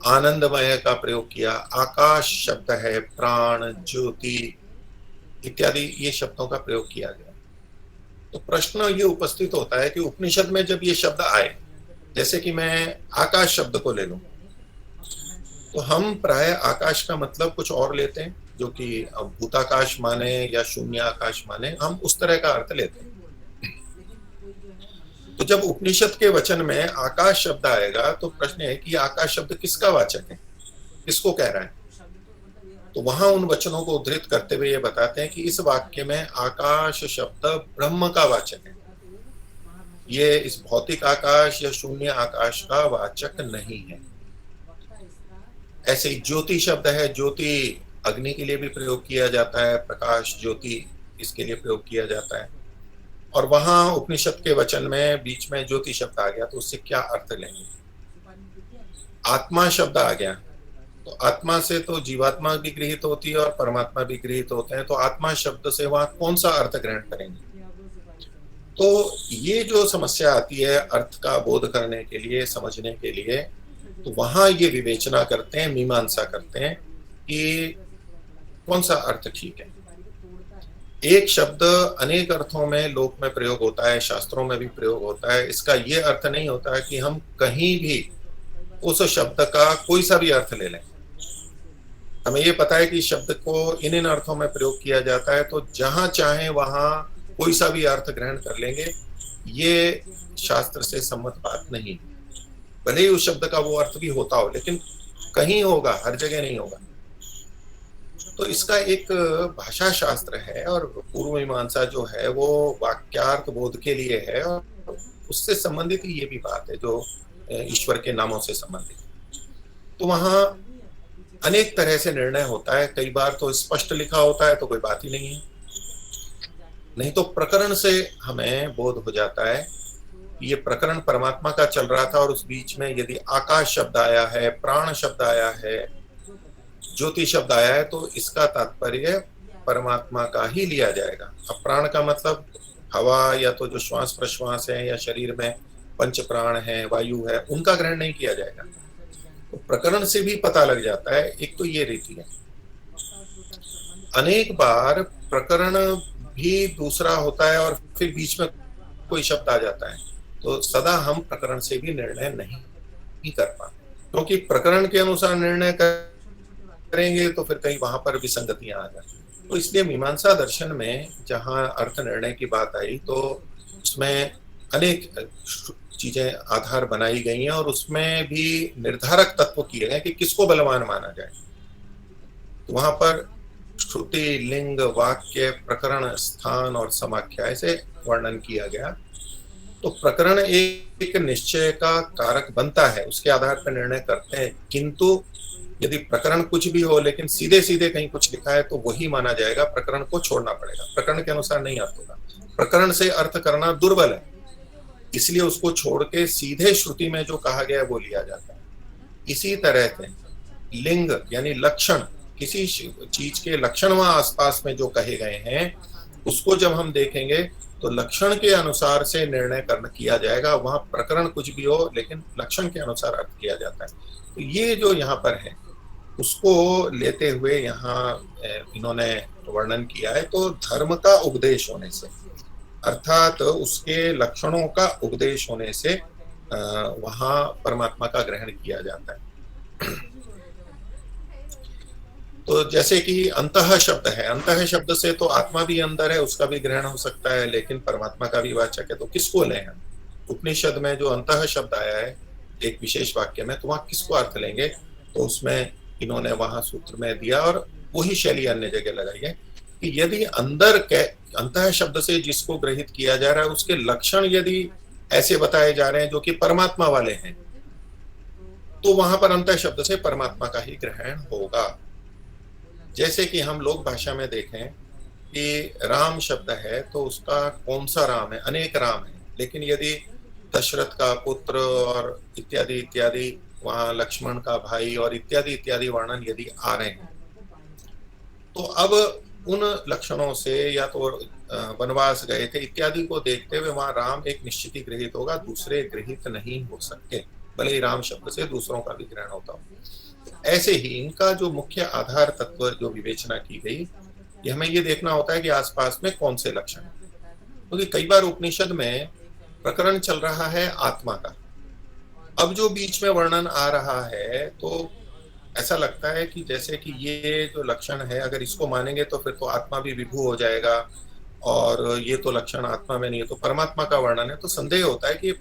आनंदमय का प्रयोग किया, आकाश शब्द है, प्राण, ज्योति इत्यादि ये शब्दों का प्रयोग किया गया। तो प्रश्न ये उपस्थित होता है कि उपनिषद में जब ये शब्द आए, जैसे कि मैं आकाश शब्द को ले लूं, तो हम प्राय आकाश का मतलब कुछ और लेते हैं, जो कि भूताकाश माने या शून्य आकाश माने, हम उस तरह का अर्थ लेते हैं। तो जब उपनिषद के वचन में आकाश शब्द आएगा तो प्रश्न है कि आकाश शब्द किसका वाचक है, किसको कह रहा है? तो वहां उन वचनों को उद्धृत करते हुए ये बताते हैं कि इस वाक्य में आकाश शब्द ब्रह्म का वाचक है, ये इस भौतिक आकाश या शून्य आकाश का वाचक नहीं है। ऐसे ही ज्योति शब्द है, ज्योति अग्नि के लिए भी प्रयोग किया जाता है, प्रकाश ज्योति इसके लिए प्रयोग किया जाता है। और वहां उपनिषद के वचन में बीच में ज्योति शब्द आ गया, तो उससे क्या अर्थ लेंगे? आत्मा शब्द आ गया, तो आत्मा से तो जीवात्मा भी गृहीत होती है और परमात्मा भी गृहीत होते हैं, तो आत्मा शब्द से वहां कौन सा अर्थ ग्रहण करेंगे? तो ये जो समस्या आती है अर्थ का बोध करने के लिए, समझने के लिए, तो वहां ये विवेचना करते हैं, मीमांसा करते हैं कि कौन सा अर्थ ठीक है। एक शब्द अनेक अर्थों में लोक में प्रयोग होता है, शास्त्रों में भी प्रयोग होता है। इसका ये अर्थ नहीं होता है कि हम कहीं भी उस शब्द का कोई सा भी अर्थ ले लें। हमें ये पता है कि शब्द को इन इन अर्थों में प्रयोग किया जाता है, तो जहां चाहे वहां कोई सा भी अर्थ ग्रहण कर लेंगे, ये शास्त्र से सम्मत बात नहीं। भले ही उस शब्द का वो अर्थ भी होता हो, लेकिन कहीं होगा, हर जगह नहीं होगा। तो इसका एक भाषा शास्त्र है, और पूर्व मीमांसा जो है वो वाक्यार्थ बोध के लिए है, और उससे संबंधित ही ये भी बात है जो ईश्वर के नामों से संबंधित। तो वहां अनेक तरह से निर्णय होता है। कई बार तो स्पष्ट लिखा होता है तो कोई बात ही नहीं है, नहीं तो प्रकरण से हमें बोध हो जाता है। ये प्रकरण परमात्मा का चल रहा था और उस बीच में यदि आकाश शब्द आया है, प्राण शब्द आया है, ज्योति शब्द आया है, तो इसका तात्पर्य परमात्मा का ही लिया जाएगा। अब प्राण का मतलब हवा या तो जो श्वास प्रश्वास है या शरीर में पंच प्राण है, वायु है, उनका ग्रहण नहीं किया जाएगा। तो प्रकरण से भी पता लग जाता है। एक तो ये रीति है। अनेक बार प्रकरण भी दूसरा होता है और फिर बीच में कोई शब्द आ जाता है, तो सदा हम प्रकरण से भी निर्णय नहीं कर पाते, क्योंकि प्रकरण के अनुसार निर्णय करेंगे तो फिर कहीं वहां पर विसंगतियां आ जाती हैं। तो इसलिए मीमांसा दर्शन में जहां अर्थ निर्णय की बात आई, तो उसमें अनेक चीजें आधार बनाई गई हैं और उसमें भी निर्धारक तत्व किए गए कि किसको बलवान माना जाए। तो वहां पर श्रुति, लिंग, वाक्य, प्रकरण, स्थान और समाख्या ऐसे वर्णन किया गया। तो प्रकरण एक निश्चय का कारक बनता है, उसके आधार पर निर्णय करते हैं, किंतु यदि प्रकरण कुछ भी हो लेकिन सीधे सीधे कहीं कुछ लिखा है तो वही माना जाएगा, प्रकरण को छोड़ना पड़ेगा, प्रकरण के अनुसार नहीं अर्थ होगा। प्रकरण से अर्थ करना दुर्बल है, इसलिए उसको छोड़ के सीधे श्रुति में जो कहा गया है वो लिया जाता है। इसी तरह से लिंग यानी लक्षण, किसी चीज के लक्षण वहां आसपास में जो कहे गए हैं उसको जब हम देखेंगे तो लक्षण के अनुसार से निर्णय किया जाएगा। वहां प्रकरण कुछ भी हो लेकिन लक्षण के अनुसार अर्थ किया जाता है। तो ये जो यहाँ पर है उसको लेते हुए यहाँ इन्होंने वर्णन किया है। तो धर्म का उपदेश होने से, अर्थात उसके लक्षणों का उपदेश होने से वहां परमात्मा का ग्रहण किया जाता है। तो जैसे कि अंतः शब्द है, अंतः शब्द से तो आत्मा भी अंदर है, उसका भी ग्रहण हो सकता है, लेकिन परमात्मा का भी वाचक है। तो किसको लें हम? उपनिषद में जो अंतः शब्द आया है एक विशेष वाक्य में, तो वहां किसको अर्थ लेंगे? तो उसमें इन्होंने वहां सूत्र में दिया और वही शैली अन्य जगह लगाई है कि यदि अंदर के अंतः शब्द से जिसको ग्रहित किया जा रहा है उसके लक्षण यदि ऐसे बताए जा रहे हैं जो कि परमात्मा वाले हैं, तो वहां पर अंतः शब्द से परमात्मा का ही ग्रहण होगा। जैसे कि हम लोग भाषा में देखें कि राम शब्द है तो उसका कौन सा राम है? अनेक राम है, लेकिन यदि दशरथ का पुत्र और इत्यादि इत्यादि, वहां लक्ष्मण का भाई और इत्यादि इत्यादि वर्णन यदि आ रहे हैं, तो अब उन लक्षणों से या तो वनवास गए थे इत्यादि को देखते हुए वहां राम एक निश्चित ही गृहित होगा, दूसरे गृहित नहीं हो सकते, भले ही राम शब्द से दूसरों का भी ग्रहण होता हो। ऐसे ही इनका जो मुख्य आधार तत्व जो विवेचना की गई, ये हमें ये देखना होता है कि आसपास में कौन से लक्षण है। क्योंकि कई बार उपनिषद में प्रकरण चल रहा है आत्मा का, अब जो बीच में वर्णन आ रहा है तो ऐसा लगता है कि जैसे कि ये जो लक्षण है अगर इसको मानेंगे तो फिर तो आत्मा भी विभू हो जाएगा और ये तो लक्षण आत्मा में नहीं है, तो परमात्मा का वर्णन है। तो संदेह होता है कि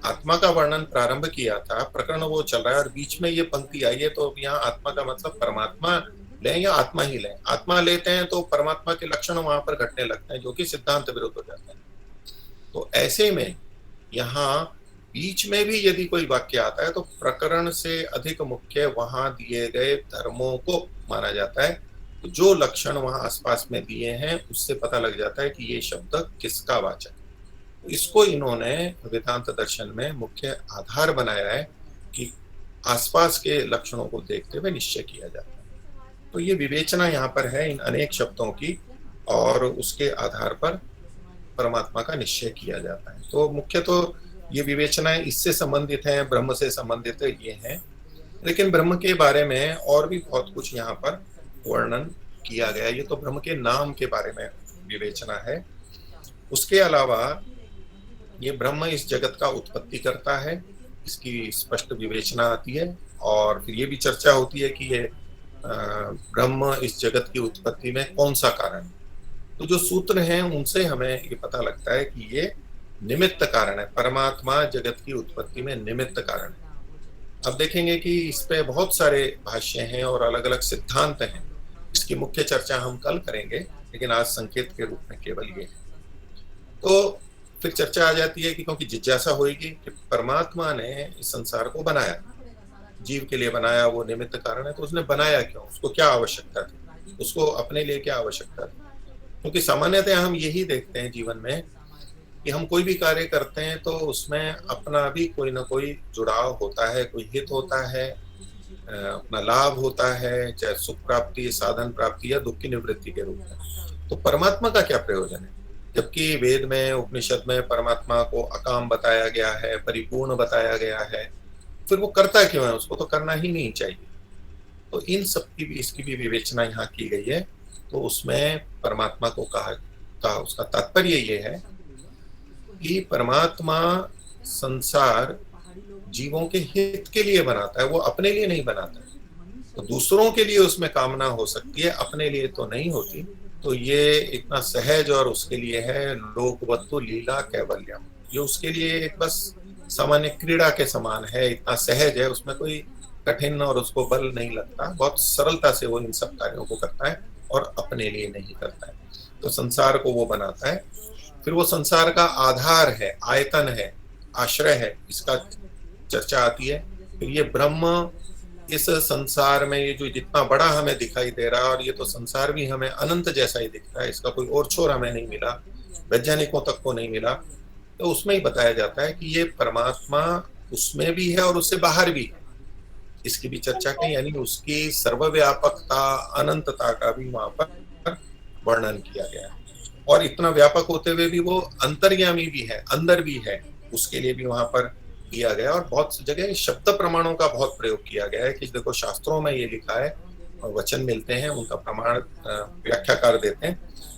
आत्मा का वर्णन प्रारंभ किया था, प्रकरण वो चल रहा है और बीच में ये पंक्ति आई है, तो यहाँ आत्मा का मतलब परमात्मा लें या आत्मा ही लें? आत्मा लेते हैं तो परमात्मा के लक्षण वहां पर घटने लगते हैं जो कि सिद्धांत विरुद्ध हो जाते हैं। तो ऐसे में यहाँ बीच में भी यदि कोई वाक्य आता है तो प्रकरण से अधिक मुख्य वहां दिए गए धर्मों को माना जाता है। तो जो लक्षण वहां आसपास में दिए हैं उससे पता लग जाता है कि ये शब्द किसका वाचक है। तो इसको इन्होंने वेदांत दर्शन में मुख्य आधार बनाया है कि आसपास के लक्षणों को देखते हुए निश्चय किया जाता है। तो ये विवेचना यहाँ पर है इन अनेक शब्दों की और उसके आधार पर परमात्मा का निश्चय किया जाता है। तो मुख्य तो ये विवेचनाएं इससे संबंधित हैं, ब्रह्म से संबंधित ये हैं, लेकिन ब्रह्म के बारे में और भी बहुत कुछ यहाँ पर वर्णन किया गया। ये तो ब्रह्म के नाम के बारे में विवेचना है। उसके अलावा ये ब्रह्म इस जगत का उत्पत्ति करता है, इसकी स्पष्ट विवेचना आती है और फिर ये भी चर्चा होती है कि ये ब्रह्म इस जगत की उत्पत्ति में कौन सा कारण है। तो जो सूत्र हैं उनसे हमें ये पता लगता है कि ये निमित्त कारण है, परमात्मा जगत की उत्पत्ति में निमित्त कारण है। अब देखेंगे कि इस पे बहुत सारे भाष्य हैं और अलग अलग सिद्धांत हैं, इसकी मुख्य चर्चा हम कल करेंगे, लेकिन आज संकेत के रूप में केवल ये है। तो फिर चर्चा आ जाती है कि क्योंकि जिज्ञासा होगी कि परमात्मा ने इस संसार को बनाया, जीव के लिए बनाया, वो निमित्त कारण है, तो उसने बनाया क्यों? उसको क्या आवश्यकता थी? उसको अपने लिए क्या आवश्यकता थी? क्योंकि सामान्यतः हम यही देखते हैं जीवन में कि हम कोई भी कार्य करते हैं तो उसमें अपना भी कोई ना कोई जुड़ाव होता है, कोई हित होता है, अपना लाभ होता है, चाहे सुख प्राप्ति, साधन प्राप्ति या दुख की निवृत्ति के रूप में। तो परमात्मा का क्या प्रयोजन है? जबकि वेद में, उपनिषद में परमात्मा को अकाम बताया गया है, परिपूर्ण बताया गया है, फिर वो करता क्यों है? उसको तो करना ही नहीं चाहिए। तो इन सब की भी, इसकी भी विवेचना यहाँ की गई है। तो उसमें परमात्मा को कहा उसका तात्पर्य ये है कि परमात्मा संसार जीवों के हित के लिए बनाता है, वो अपने लिए नहीं बनाता है। तो दूसरों के लिए उसमें कामना हो सकती है, अपने लिए तो नहीं होती। तो ये इतना सहज और उसके लिए है लोकवत्तु लीला कैवल्यम, ये उसके लिए एक बस सामान्य क्रीड़ा के समान है, इतना सहज है, उसमें कोई कठिन और उसको बल नहीं लगता, बहुत सरलता से वो इन सब कार्यों को करता है और अपने लिए नहीं करता है। तो संसार को वो बनाता है, फिर वो संसार का आधार है, आयतन है, आश्रय है, इसका चर्चा आती है। फिर ये ब्रह्म इस संसार में ये जो जितना बड़ा हमें दिखाई दे रहा है, और ये तो संसार भी हमें अनंत जैसा ही दिखता है, इसका कोई और छोर हमें नहीं मिला, वैज्ञानिकों तक को नहीं मिला, तो उसमें ही बताया जाता है कि ये परमात्मा उसमें भी है और उससे बाहर भी है, इसकी भी चर्चा की, यानी उसकी सर्वव्यापकता, अनंतता का भी वहां पर वर्णन किया गया है। और इतना व्यापक होते हुए भी वो अंतर्यामी भी है, अंदर भी है, उसके लिए भी वहां पर किया गया। और बहुत सी जगह शब्द प्रमाणों का बहुत प्रयोग किया गया है कि देखो शास्त्रों में ये लिखा है, और वचन मिलते हैं, उनका प्रमाण व्याख्याकार देते हैं,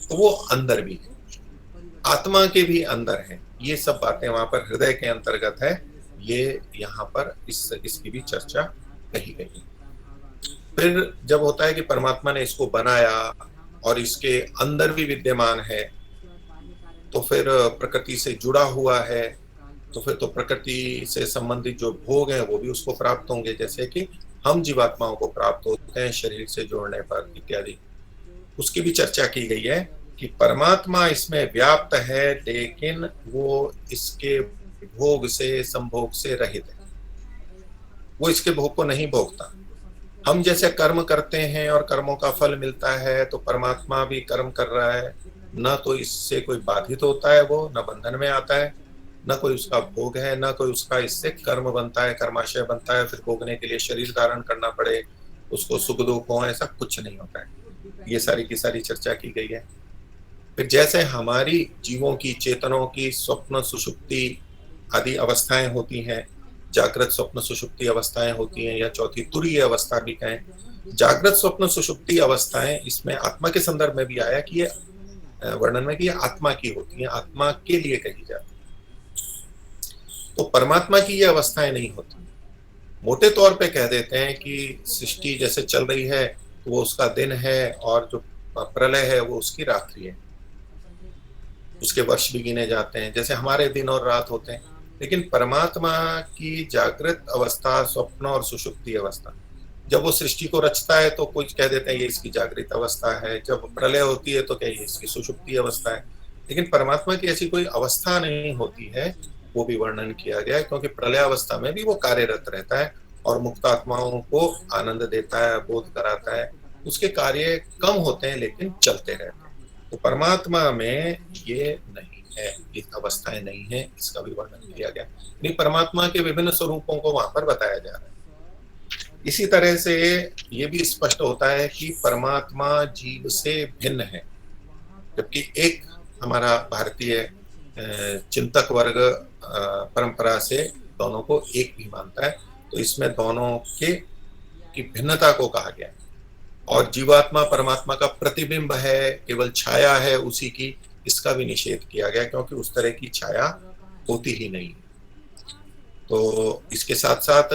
तो वो अंदर भी है, आत्मा के भी अंदर है। ये सब बातें वहां पर हृदय के अंतर्गत है, ये यहाँ पर इसकी भी चर्चा कही गई। फिर जब होता है कि परमात्मा ने इसको बनाया और इसके अंदर भी विद्यमान है, तो फिर प्रकृति से जुड़ा हुआ है, तो फिर तो प्रकृति से संबंधित जो भोग हैं वो भी उसको प्राप्त होंगे, जैसे कि हम जीवात्माओं को प्राप्त होते हैं शरीर से जोड़ने पर इत्यादि। उसकी भी चर्चा की गई है कि परमात्मा इसमें व्याप्त है, लेकिन वो इसके भोग से, संभोग से रहित है, वो इसके भोग को नहीं भोगता। हम जैसे कर्म करते हैं और कर्मों का फल मिलता है, तो परमात्मा भी कर्म कर रहा है, न तो इससे कोई बाधित होता है, वो न बंधन में आता है, न कोई उसका भोग है, न कोई उसका इससे कर्म बनता है, कर्माशय बनता है, फिर भोगने के लिए शरीर धारण करना पड़े, उसको सुख दुख हो, ऐसा कुछ नहीं होता है। ये सारी की सारी चर्चा की गई है। फिर जैसे हमारी जीवों की, चेतनों की स्वप्न सुषुप्ति आदि अवस्थाएं होती हैं, जागृत स्वप्न सुषुप्ति अवस्थाएं होती हैं, या चौथी तुरीय अवस्था भी कहें। जागृत स्वप्न सुषुप्ति अवस्थाएं इसमें आत्मा के संदर्भ में भी आया कि ये वर्णन में कि ये आत्मा की होती है, आत्मा के लिए कही जाती है। तो परमात्मा की ये अवस्थाएं नहीं होती। मोटे तौर पे कह देते हैं कि सृष्टि जैसे चल रही है तो वो उसका दिन है, और जो प्रलय है वो उसकी रात्रि है, उसके वर्ष भी गिने जाते हैं जैसे हमारे दिन और रात होते हैं। लेकिन परमात्मा की जागृत अवस्था, स्वप्न और सुषुप्ति अवस्था, जब वो सृष्टि को रचता है तो कुछ कह देते हैं ये इसकी जागृत अवस्था है, जब प्रलय होती है तो क्या ये इसकी सुषुप्ति अवस्था है। लेकिन परमात्मा की ऐसी कोई अवस्था नहीं होती है, वो भी वर्णन किया गया है, क्योंकि प्रलय अवस्था में भी वो कार्यरत रहता है और मुक्त आत्माओं को आनंद देता है, बोध कराता है। उसके कार्य कम होते हैं लेकिन चलते रहते हैं। तो परमात्मा में ये नहीं है, ये अवस्थाएं नहीं है, इसका भी वर्णन किया गया। नहीं, परमात्मा के विभिन्न स्वरूपों को वहां पर बताया जा रहा है। इसी तरह से ये भी स्पष्ट होता है कि परमात्मा जीव से भिन्न है, जबकि एक हमारा भारतीय चिंतक वर्ग परंपरा से दोनों को एक भी मानता है। तो इसमें दोनों की भिन्नता को कहा गया, और जीवात्मा परमात्मा का प्रतिबिंब है, केवल छाया है उसी की, इसका भी निषेध किया गया, क्योंकि उस तरह की छाया होती ही नहीं। तो इसके साथ साथ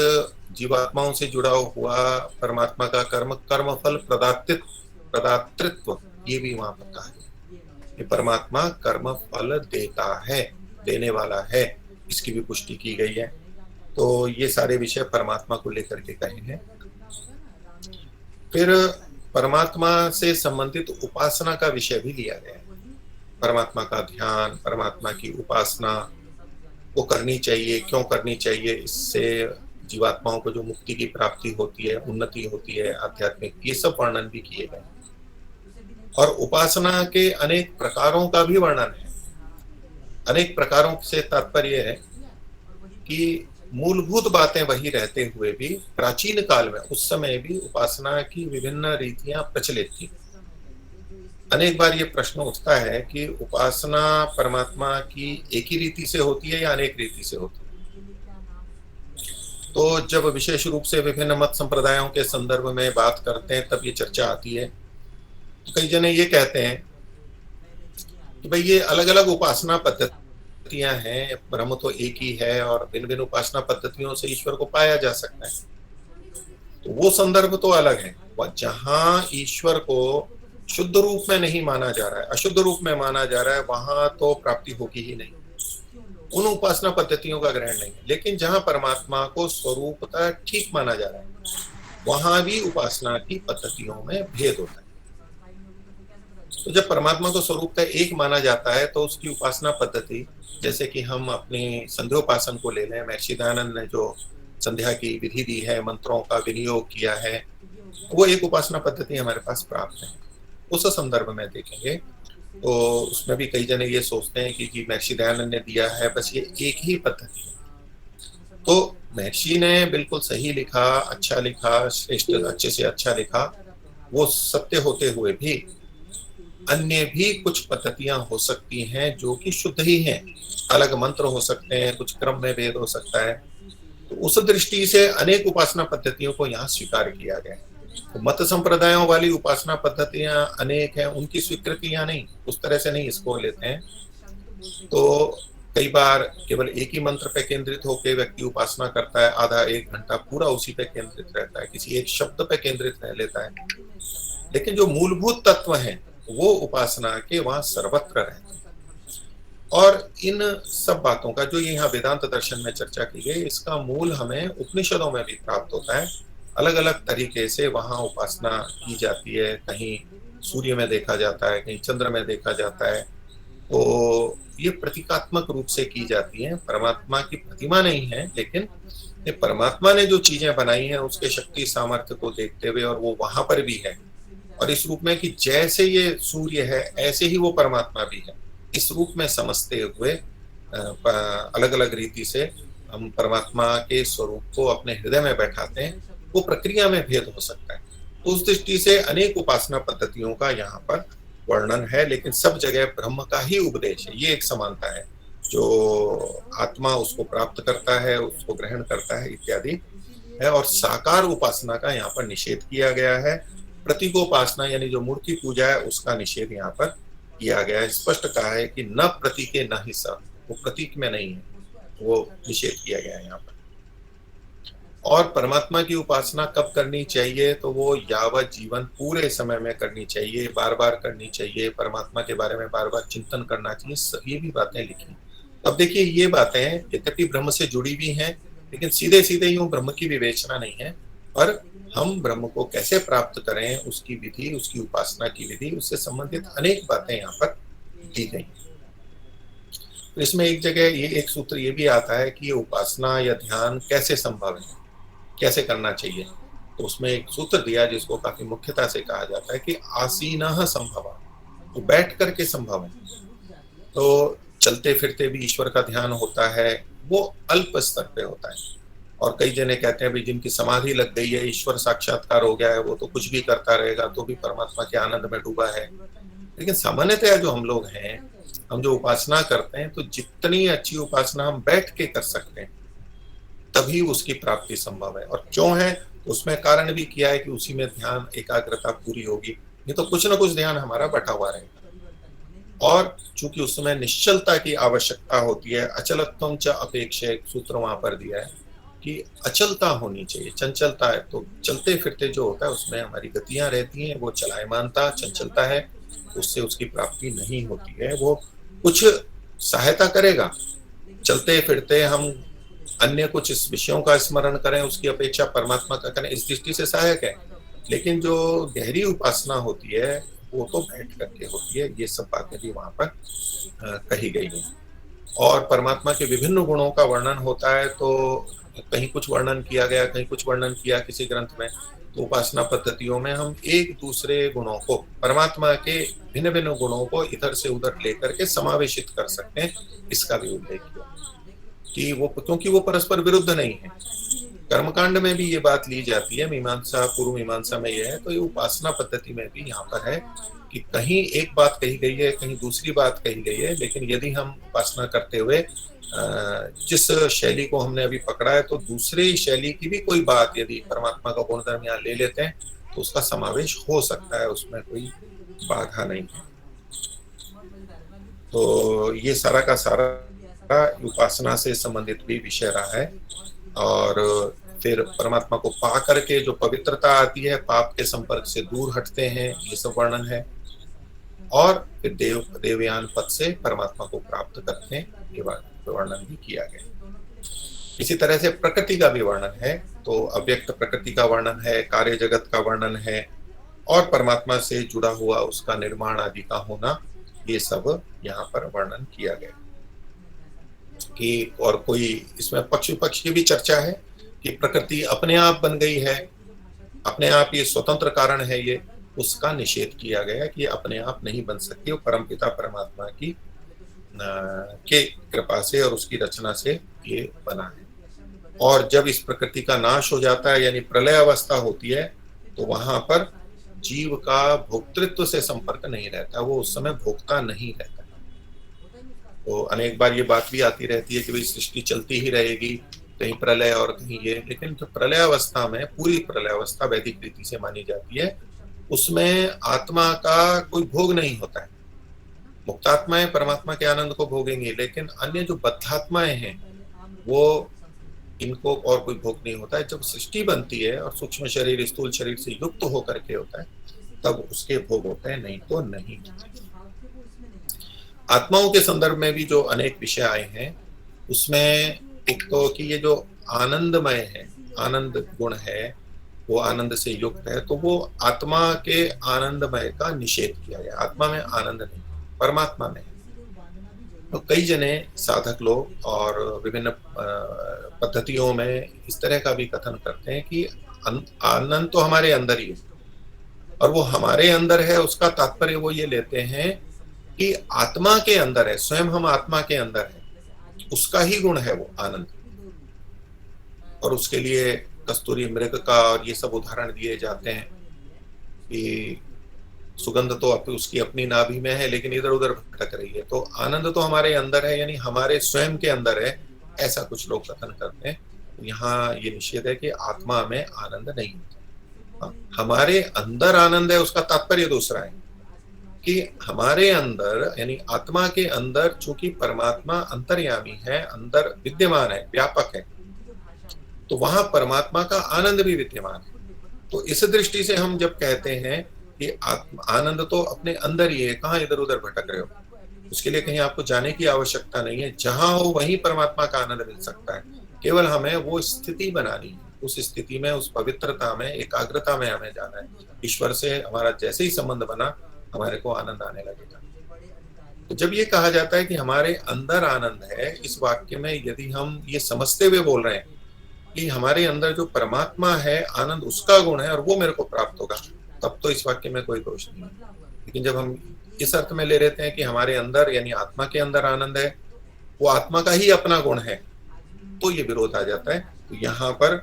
जीवात्माओं से जुड़ा हुआ परमात्मा का कर्मफल प्रदातृत्व, ये भी वहां पर कहा गया कि परमात्मा कर्म फल देता है, देने वाला है, इसकी भी पुष्टि की गई है। तो ये सारे विषय परमात्मा को लेकर के कहे हैं। फिर परमात्मा से संबंधित उपासना का विषय भी लिया गया है। परमात्मा का ध्यान, परमात्मा की उपासना वो करनी चाहिए, क्यों करनी चाहिए, इससे जीवात्माओं को जो मुक्ति की प्राप्ति होती है, उन्नति होती है आध्यात्मिक, ये सब वर्णन भी किए गए। और उपासना के अनेक प्रकारों का भी वर्णन है। अनेक प्रकारों से तात्पर्य है कि मूलभूत बातें वही रहते हुए भी प्राचीन काल में, उस समय भी उपासना की विभिन्न रीतियां प्रचलित थी। अनेक बार ये प्रश्न उठता है कि उपासना परमात्मा की एक ही रीति से होती है या अनेक रीति से होती है। तो जब विशेष रूप से विभिन्न मत संप्रदायों के संदर्भ में बात करते हैं तब ये चर्चा आती है। तो कई जने ये कहते हैं कि भाई ये अलग अलग उपासना पद्धतियां हैं, ब्रह्म तो एक ही है और भिन्न भिन्न उपासना पद्धतियों से ईश्वर को पाया जा सकता है। तो वो संदर्भ तो अलग है, जहां ईश्वर को शुद्ध रूप में नहीं माना जा रहा है, अशुद्ध रूप में माना जा रहा है, वहां तो प्राप्ति होगी ही नहीं। उन उपासना पद्धतियों का ग्रहण नहीं है। लेकिन जहां परमात्मा को स्वरूपतः ठीक माना जा रहा है वहां भी उपासना की पद्धतियों में भेद होता है। तो जब परमात्मा को स्वरूपतः एक माना जाता है तो उसकी उपासना पद्धति, जैसे कि हम अपने संध्योपासन को ले लें, महर्षि दयानंद ने जो संध्या की विधि दी है, मंत्रों का विनियोग किया है, वो एक उपासना पद्धति हमारे पास प्राप्त है। उस संदर्भ में देखेंगे तो उसमें भी कई जने ये सोचते हैं कि जी महर्षि दयानंद ने दिया है, बस ये एक ही पद्धति है। तो महर्षि ने बिल्कुल सही लिखा, अच्छा लिखा, श्रेष्ठ अच्छे से अच्छा लिखा, वो सत्य होते हुए भी अन्य भी कुछ पद्धतियां हो सकती हैं जो कि शुद्ध ही हैं। अलग मंत्र हो सकते हैं, कुछ क्रम में भेद हो सकता है। तो उस दृष्टि से अनेक उपासना पद्धतियों को यहाँ स्वीकार किया गया है। तो मत संप्रदायों वाली उपासना पद्धतियां अनेक हैं, उनकी स्वीकृतियां नहीं, उस तरह से नहीं इसको लेते हैं। तो कई बार केवल एक ही मंत्र पे केंद्रित होकर व्यक्ति उपासना करता है, आधा एक घंटा पूरा उसी पे केंद्रित रहता है, किसी एक शब्द पे केंद्रित रह लेता है। लेकिन जो मूलभूत तत्व हैं वो उपासना के वहां सर्वत्र रहते हैं। और इन सब बातों का जो यहाँ वेदांत दर्शन में चर्चा की गई, इसका मूल हमें उपनिषदों में भी प्राप्त होता है। अलग अलग तरीके से वहां उपासना की जाती है, कहीं सूर्य में देखा जाता है, कहीं चंद्र में देखा जाता है। तो ये प्रतीकात्मक रूप से की जाती है, परमात्मा की प्रतिमा नहीं है, लेकिन ये परमात्मा ने जो चीजें बनाई हैं उसके शक्ति सामर्थ्य को देखते हुए, और वो वहां पर भी है, और इस रूप में कि जैसे ये सूर्य है ऐसे ही वो परमात्मा भी है, इस रूप में समझते हुए अलग अलग रीति से हम परमात्मा के स्वरूप को अपने हृदय में बैठाते हैं। वो प्रक्रिया में भेद हो सकता है। तो उस दृष्टि से अनेक उपासना पद्धतियों का यहाँ पर वर्णन है, लेकिन सब जगह ब्रह्म का ही उपदेश है। ये एक समानता है, जो आत्मा उसको प्राप्त करता है, उसको ग्रहण करता है इत्यादि है। और साकार उपासना का यहाँ पर निषेध किया गया है। प्रतीकोपासना यानी जो मूर्ति पूजा है उसका निषेध यहाँ पर किया गया है। स्पष्ट कहा है कि न प्रतीके न ही स, वो प्रतीक में नहीं है, वो निषेध किया गया है यहाँ पर। और परमात्मा की उपासना कब करनी चाहिए, तो वो यावत जीवन पूरे समय में करनी चाहिए, बार बार करनी चाहिए, परमात्मा के बारे में बार बार चिंतन करना चाहिए। ये भी बातें लिखी। अब देखिए ये बातें यद्यपि ब्रह्म से जुड़ी भी हैं, लेकिन सीधे सीधे यूं ब्रह्म की विवेचना नहीं है, पर हम ब्रह्म को कैसे प्राप्त करें उसकी विधि, उसकी उपासना की विधि, उससे संबंधित अनेक बातें यहाँ पर दी गई। तो इसमें एक जगह ये एक सूत्र ये भी आता है कि ये उपासना या ध्यान कैसे संभव है, कैसे करना चाहिए। तो उसमें एक सूत्र दिया जिसको काफी मुख्यता से कहा जाता है कि आसीनः संभव, तो बैठ करके संभव है। तो चलते फिरते भी ईश्वर का ध्यान होता है, वो अल्प स्तर पे होता है। और कई जने कहते हैं भाई जिनकी समाधि लग गई है, ईश्वर साक्षात्कार हो गया है, वो तो कुछ भी करता रहेगा तो भी परमात्मा के आनंद में डूबा है। लेकिन सामान्यतया जो हम लोग हैं, हम जो उपासना करते हैं, तो जितनी अच्छी उपासना हम बैठ के कर सकते हैं तभी उसकी प्राप्ति संभव है। और क्यों है, उसमें कारण भी किया है कि उसी में ध्यान एकाग्रता पूरी होगी, नहीं तो कुछ ना कुछ ध्यान हमारा बटा हुआ रहेगा। और चूंकि उसमें निश्चलता की आवश्यकता होती है, अचलत्वं च अपेक्षे, सूत्र वहां पर दिया है कि अचलता होनी चाहिए, चंचलता है। तो चलते फिरते जो होता है उसमें हमारी गतियां रहती हैं, वो चलायमानता, चंचलता है, उससे उसकी प्राप्ति नहीं होती है। वो कुछ सहायता करेगा, चलते फिरते हम अन्य कुछ इस विषयों का स्मरण करें, उसकी अपेक्षा परमात्मा का करें, इस दृष्टि से सहायक है। लेकिन जो गहरी उपासना होती है वो तो बैठ करके होती है। ये सब बातें भी वहां पर कही गई हैं। और परमात्मा के विभिन्न गुणों का वर्णन होता है, तो कहीं कुछ वर्णन किया गया, कहीं कुछ वर्णन किया किसी ग्रंथ में। तो उपासना पद्धतियों में हम एक दूसरे गुणों को, परमात्मा के भिन्न भिन्न गुणों को इधर से उधर लेकर के समावेशित कर सकते हैं, इसका भी उल्लेख किया कि वो, क्योंकि वो परस्पर विरुद्ध नहीं है। कर्मकांड में भी ये बात ली जाती है, मीमांसा, पूर्व मीमांसा में ये है। तो ये उपासना पद्धति में भी यहाँ पर है कि कहीं एक बात कही गई है, कहीं दूसरी बात कही गई है। लेकिन यदि हम उपासना करते हुए जिस शैली को हमने अभी पकड़ा है, तो दूसरी शैली की भी कोई बात यदि परमात्मा का गुणधर्म यहाँ ले लेते हैं तो उसका समावेश हो सकता है, उसमें कोई बाधा नहीं है। तो ये सारा का सारा उपासना से संबंधित भी विषय रहा है। और फिर परमात्मा को पा करके जो पवित्रता आती है, पाप के संपर्क से दूर हटते हैं, ये सब वर्णन है। और फिर देवयान पद से परमात्मा को प्राप्त करते हैं, ये वर्णन भी किया गया। इसी तरह से प्रकृति का भी वर्णन है, तो अव्यक्त प्रकृति का वर्णन है, कार्य जगत का वर्णन है, और परमात्मा से जुड़ा हुआ उसका निर्माण आदि का होना, ये सब यहाँ पर वर्णन किया गया। कि और कोई इसमें पक्ष विपक्ष की भी चर्चा है कि प्रकृति अपने आप बन गई है, अपने आप ये स्वतंत्र कारण है, ये उसका निषेध किया गया कि अपने आप नहीं बन सकती, वो परमपिता परमात्मा की के कृपा से और उसकी रचना से ये बना है। और जब इस प्रकृति का नाश हो जाता है, यानी प्रलय अवस्था होती है, तो वहां पर जीव का भोक्तृत्व से संपर्क नहीं रहता, वो उस समय भोक्ता नहीं रहता। तो अनेक बार ये बात भी आती रहती है कि भाई सृष्टि चलती ही रहेगी, कहीं प्रलय और कहीं ये, लेकिन जो प्रलय अवस्था में, पूरी प्रलय अवस्था वैदिक रीति से मानी जाती है, उसमें आत्मा का कोई भोग नहीं होता है। मुक्तात्माएं परमात्मा के आनंद को भोगेंगी, लेकिन अन्य जो बद्धात्माएं हैं वो, इनको और कोई भोग नहीं होता है। जब सृष्टि बनती है और सूक्ष्म शरीर स्थूल शरीर से युक्त होकर के होता है, तब उसके भोग होते हैं, नहीं तो नहीं। आत्माओं के संदर्भ में भी जो अनेक विषय आए हैं, उसमें एक तो कि ये जो आनंदमय है, आनंद गुण है, वो आनंद से युक्त है, तो वो आत्मा के आनंदमय का निषेध किया गया। आत्मा में आनंद नहीं, परमात्मा में। तो कई जने साधक लोग और विभिन्न पद्धतियों में इस तरह का भी कथन करते हैं कि आनंद तो हमारे अंदर ही है, और वो हमारे अंदर है, उसका तात्पर्य वो ये लेते हैं कि आत्मा के अंदर है, स्वयं हम आत्मा के अंदर है, उसका ही गुण है वो आनंद। और उसके लिए कस्तूरी मृग का और ये सब उदाहरण दिए जाते हैं कि सुगंध तो उसकी अपनी नाभि में है, लेकिन इधर उधर भटक रही है, तो आनंद तो हमारे अंदर है, यानी हमारे स्वयं के अंदर है, ऐसा कुछ लोग कथन करते हैं। तो यहाँ ये निषेध है कि आत्मा में आनंद नहीं होता। हमारे अंदर आनंद है, उसका तात्पर्य दूसरा है कि हमारे अंदर, यानी आत्मा के अंदर, चूंकि परमात्मा अंतर्यामी है, अंदर विद्यमान है, व्यापक है, तो वहां परमात्मा का आनंद भी विद्यमान है। तो इस दृष्टि से हम जब कहते हैं कि आनंद तो अपने अंदर ही है, कहाँ इधर उधर भटक रहे हो, उसके लिए कहीं आपको जाने की आवश्यकता नहीं है, जहां हो वहीं परमात्मा का आनंद मिल सकता है। केवल हमें वो स्थिति बनानी है, उस स्थिति में, उस पवित्रता में, एकाग्रता में हमें जाना है। ईश्वर से हमारा जैसे ही संबंध बना, हमारे को आनंद आने लगेगा। तो जब ये कहा जाता है कि हमारे अंदर आनंद है, इस वाक्य में यदि हम ये समझते हुए बोल रहे हैं कि हमारे अंदर जो परमात्मा है, आनंद उसका गुण है और वो मेरे को प्राप्त होगा, तब तो इस वाक्य में कोई दोष नहीं है। लेकिन जब हम इस अर्थ में ले लेते हैं कि हमारे अंदर, यानी आत्मा के अंदर आनंद है, वो आत्मा का ही अपना गुण है, तो ये विरोध आ जाता है। तो यहाँ पर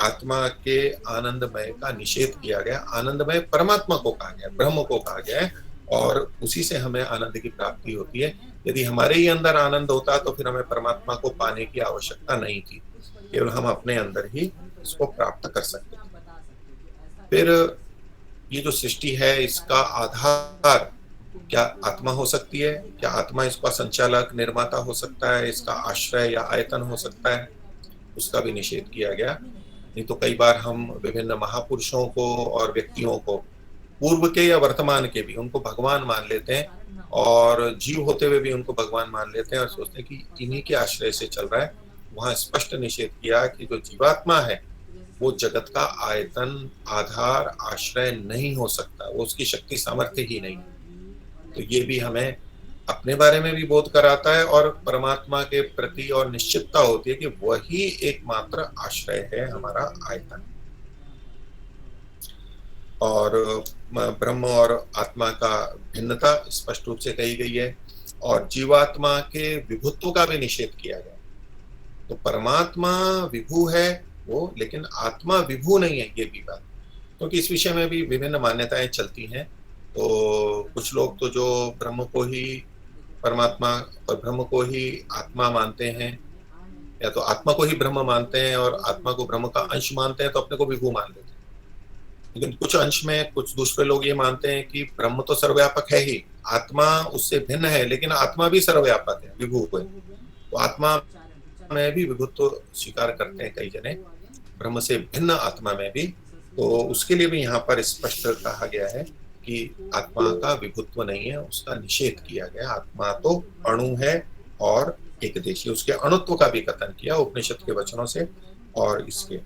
आत्मा के आनंदमय का निषेध किया गया, आनंदमय परमात्मा को कहा गया, ब्रह्म को कहा गया है, और उसी से हमें आनंद की प्राप्ति होती है। यदि हमारे ही अंदर आनंद होता तो फिर हमें परमात्मा को पाने की आवश्यकता नहीं थी, केवल हम अपने अंदर ही इसको प्राप्त कर सकते थे। फिर ये जो सृष्टि है, इसका आधार क्या आत्मा हो सकती है? क्या आत्मा इसका संचालक, निर्माता हो सकता है? इसका आश्रय या आयतन हो सकता है? उसका भी निषेध किया गया। नहीं तो कई बार हम विभिन्न महापुरुषों को और व्यक्तियों को, पूर्व के या वर्तमान के भी, उनको भगवान मान लेते हैं, और जीव होते हुए भी उनको भगवान मान लेते हैं और सोचते हैं कि इन्हीं के आश्रय से चल रहा है। वहां स्पष्ट निषेध किया कि जो जीवात्मा है वो जगत का आयतन, आधार, आश्रय नहीं हो सकता, वो उसकी शक्ति सामर्थ्य ही नहीं। तो ये भी हमें अपने बारे में भी बोध कराता है, और परमात्मा के प्रति और निश्चितता होती है कि वही एकमात्र आश्रय है, हमारा आयतन। और ब्रह्म और आत्मा का भिन्नता स्पष्ट रूप से कही गई है, और जीवात्मा के विभुत्व का भी निषेध किया गया। तो परमात्मा विभु है वो, लेकिन आत्मा विभु नहीं है, ये भी बात, क्योंकि इस विषय में भी विभिन्न मान्यताएं चलती हैं। तो कुछ लोग तो जो ब्रह्म को ही परमात्मा और ब्रह्म को ही आत्मा मानते हैं, या तो आत्मा को ही ब्रह्म मानते हैं और आत्मा को ब्रह्म का अंश मानते हैं, तो अपने को विभु मान लेते हैं। लेकिन कुछ अंश में कुछ दूसरे लोग ये मानते हैं कि ब्रह्म तो सर्वव्यापक है ही, आत्मा उससे भिन्न है, लेकिन आत्मा भी सर्वव्यापक है, विभु है। तो आत्मा में भी विभुत्व स्वीकार करते हैं कई जने, ब्रह्म से भिन्न आत्मा में भी। तो उसके लिए भी यहाँ पर स्पष्ट कहा गया है कि आत्मा का विभुत्व नहीं है, उसका निषेध किया गया। आत्मा तो अणु है और एकदेशी, उसके अणुत्व का भी कथन किया उपनिषद के वचनों से और इसके।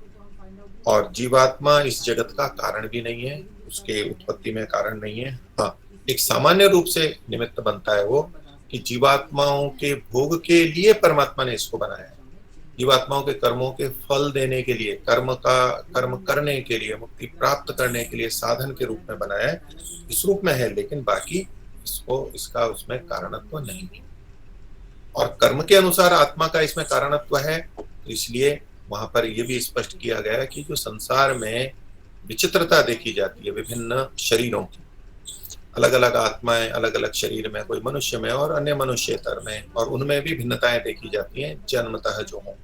और जीवात्मा इस जगत का कारण भी नहीं है, उसके उत्पत्ति में कारण नहीं है। हाँ, एक सामान्य रूप से निमित्त बनता है वो कि जीवात्माओं के भोग के लिए परमात्मा ने इसको बनाया है, जीवात्माओं के कर्मों के फल देने के लिए, कर्म करने के लिए, मुक्ति प्राप्त करने के लिए साधन के रूप में बनाया है, इस रूप में है। लेकिन बाकी इसका उसमें कारणत्व नहीं है। और कर्म के अनुसार आत्मा का इसमें कारणत्व है, तो इसलिए वहां पर यह भी स्पष्ट किया गया कि जो संसार में विचित्रता देखी जाती है विभिन्न शरीरों की, अलग अलग आत्माएं अलग अलग शरीर में, कोई मनुष्य में और अन्य मनुष्यतर में, और उनमें भी भिन्नताएं देखी जाती हैं जन्मतः जो हो।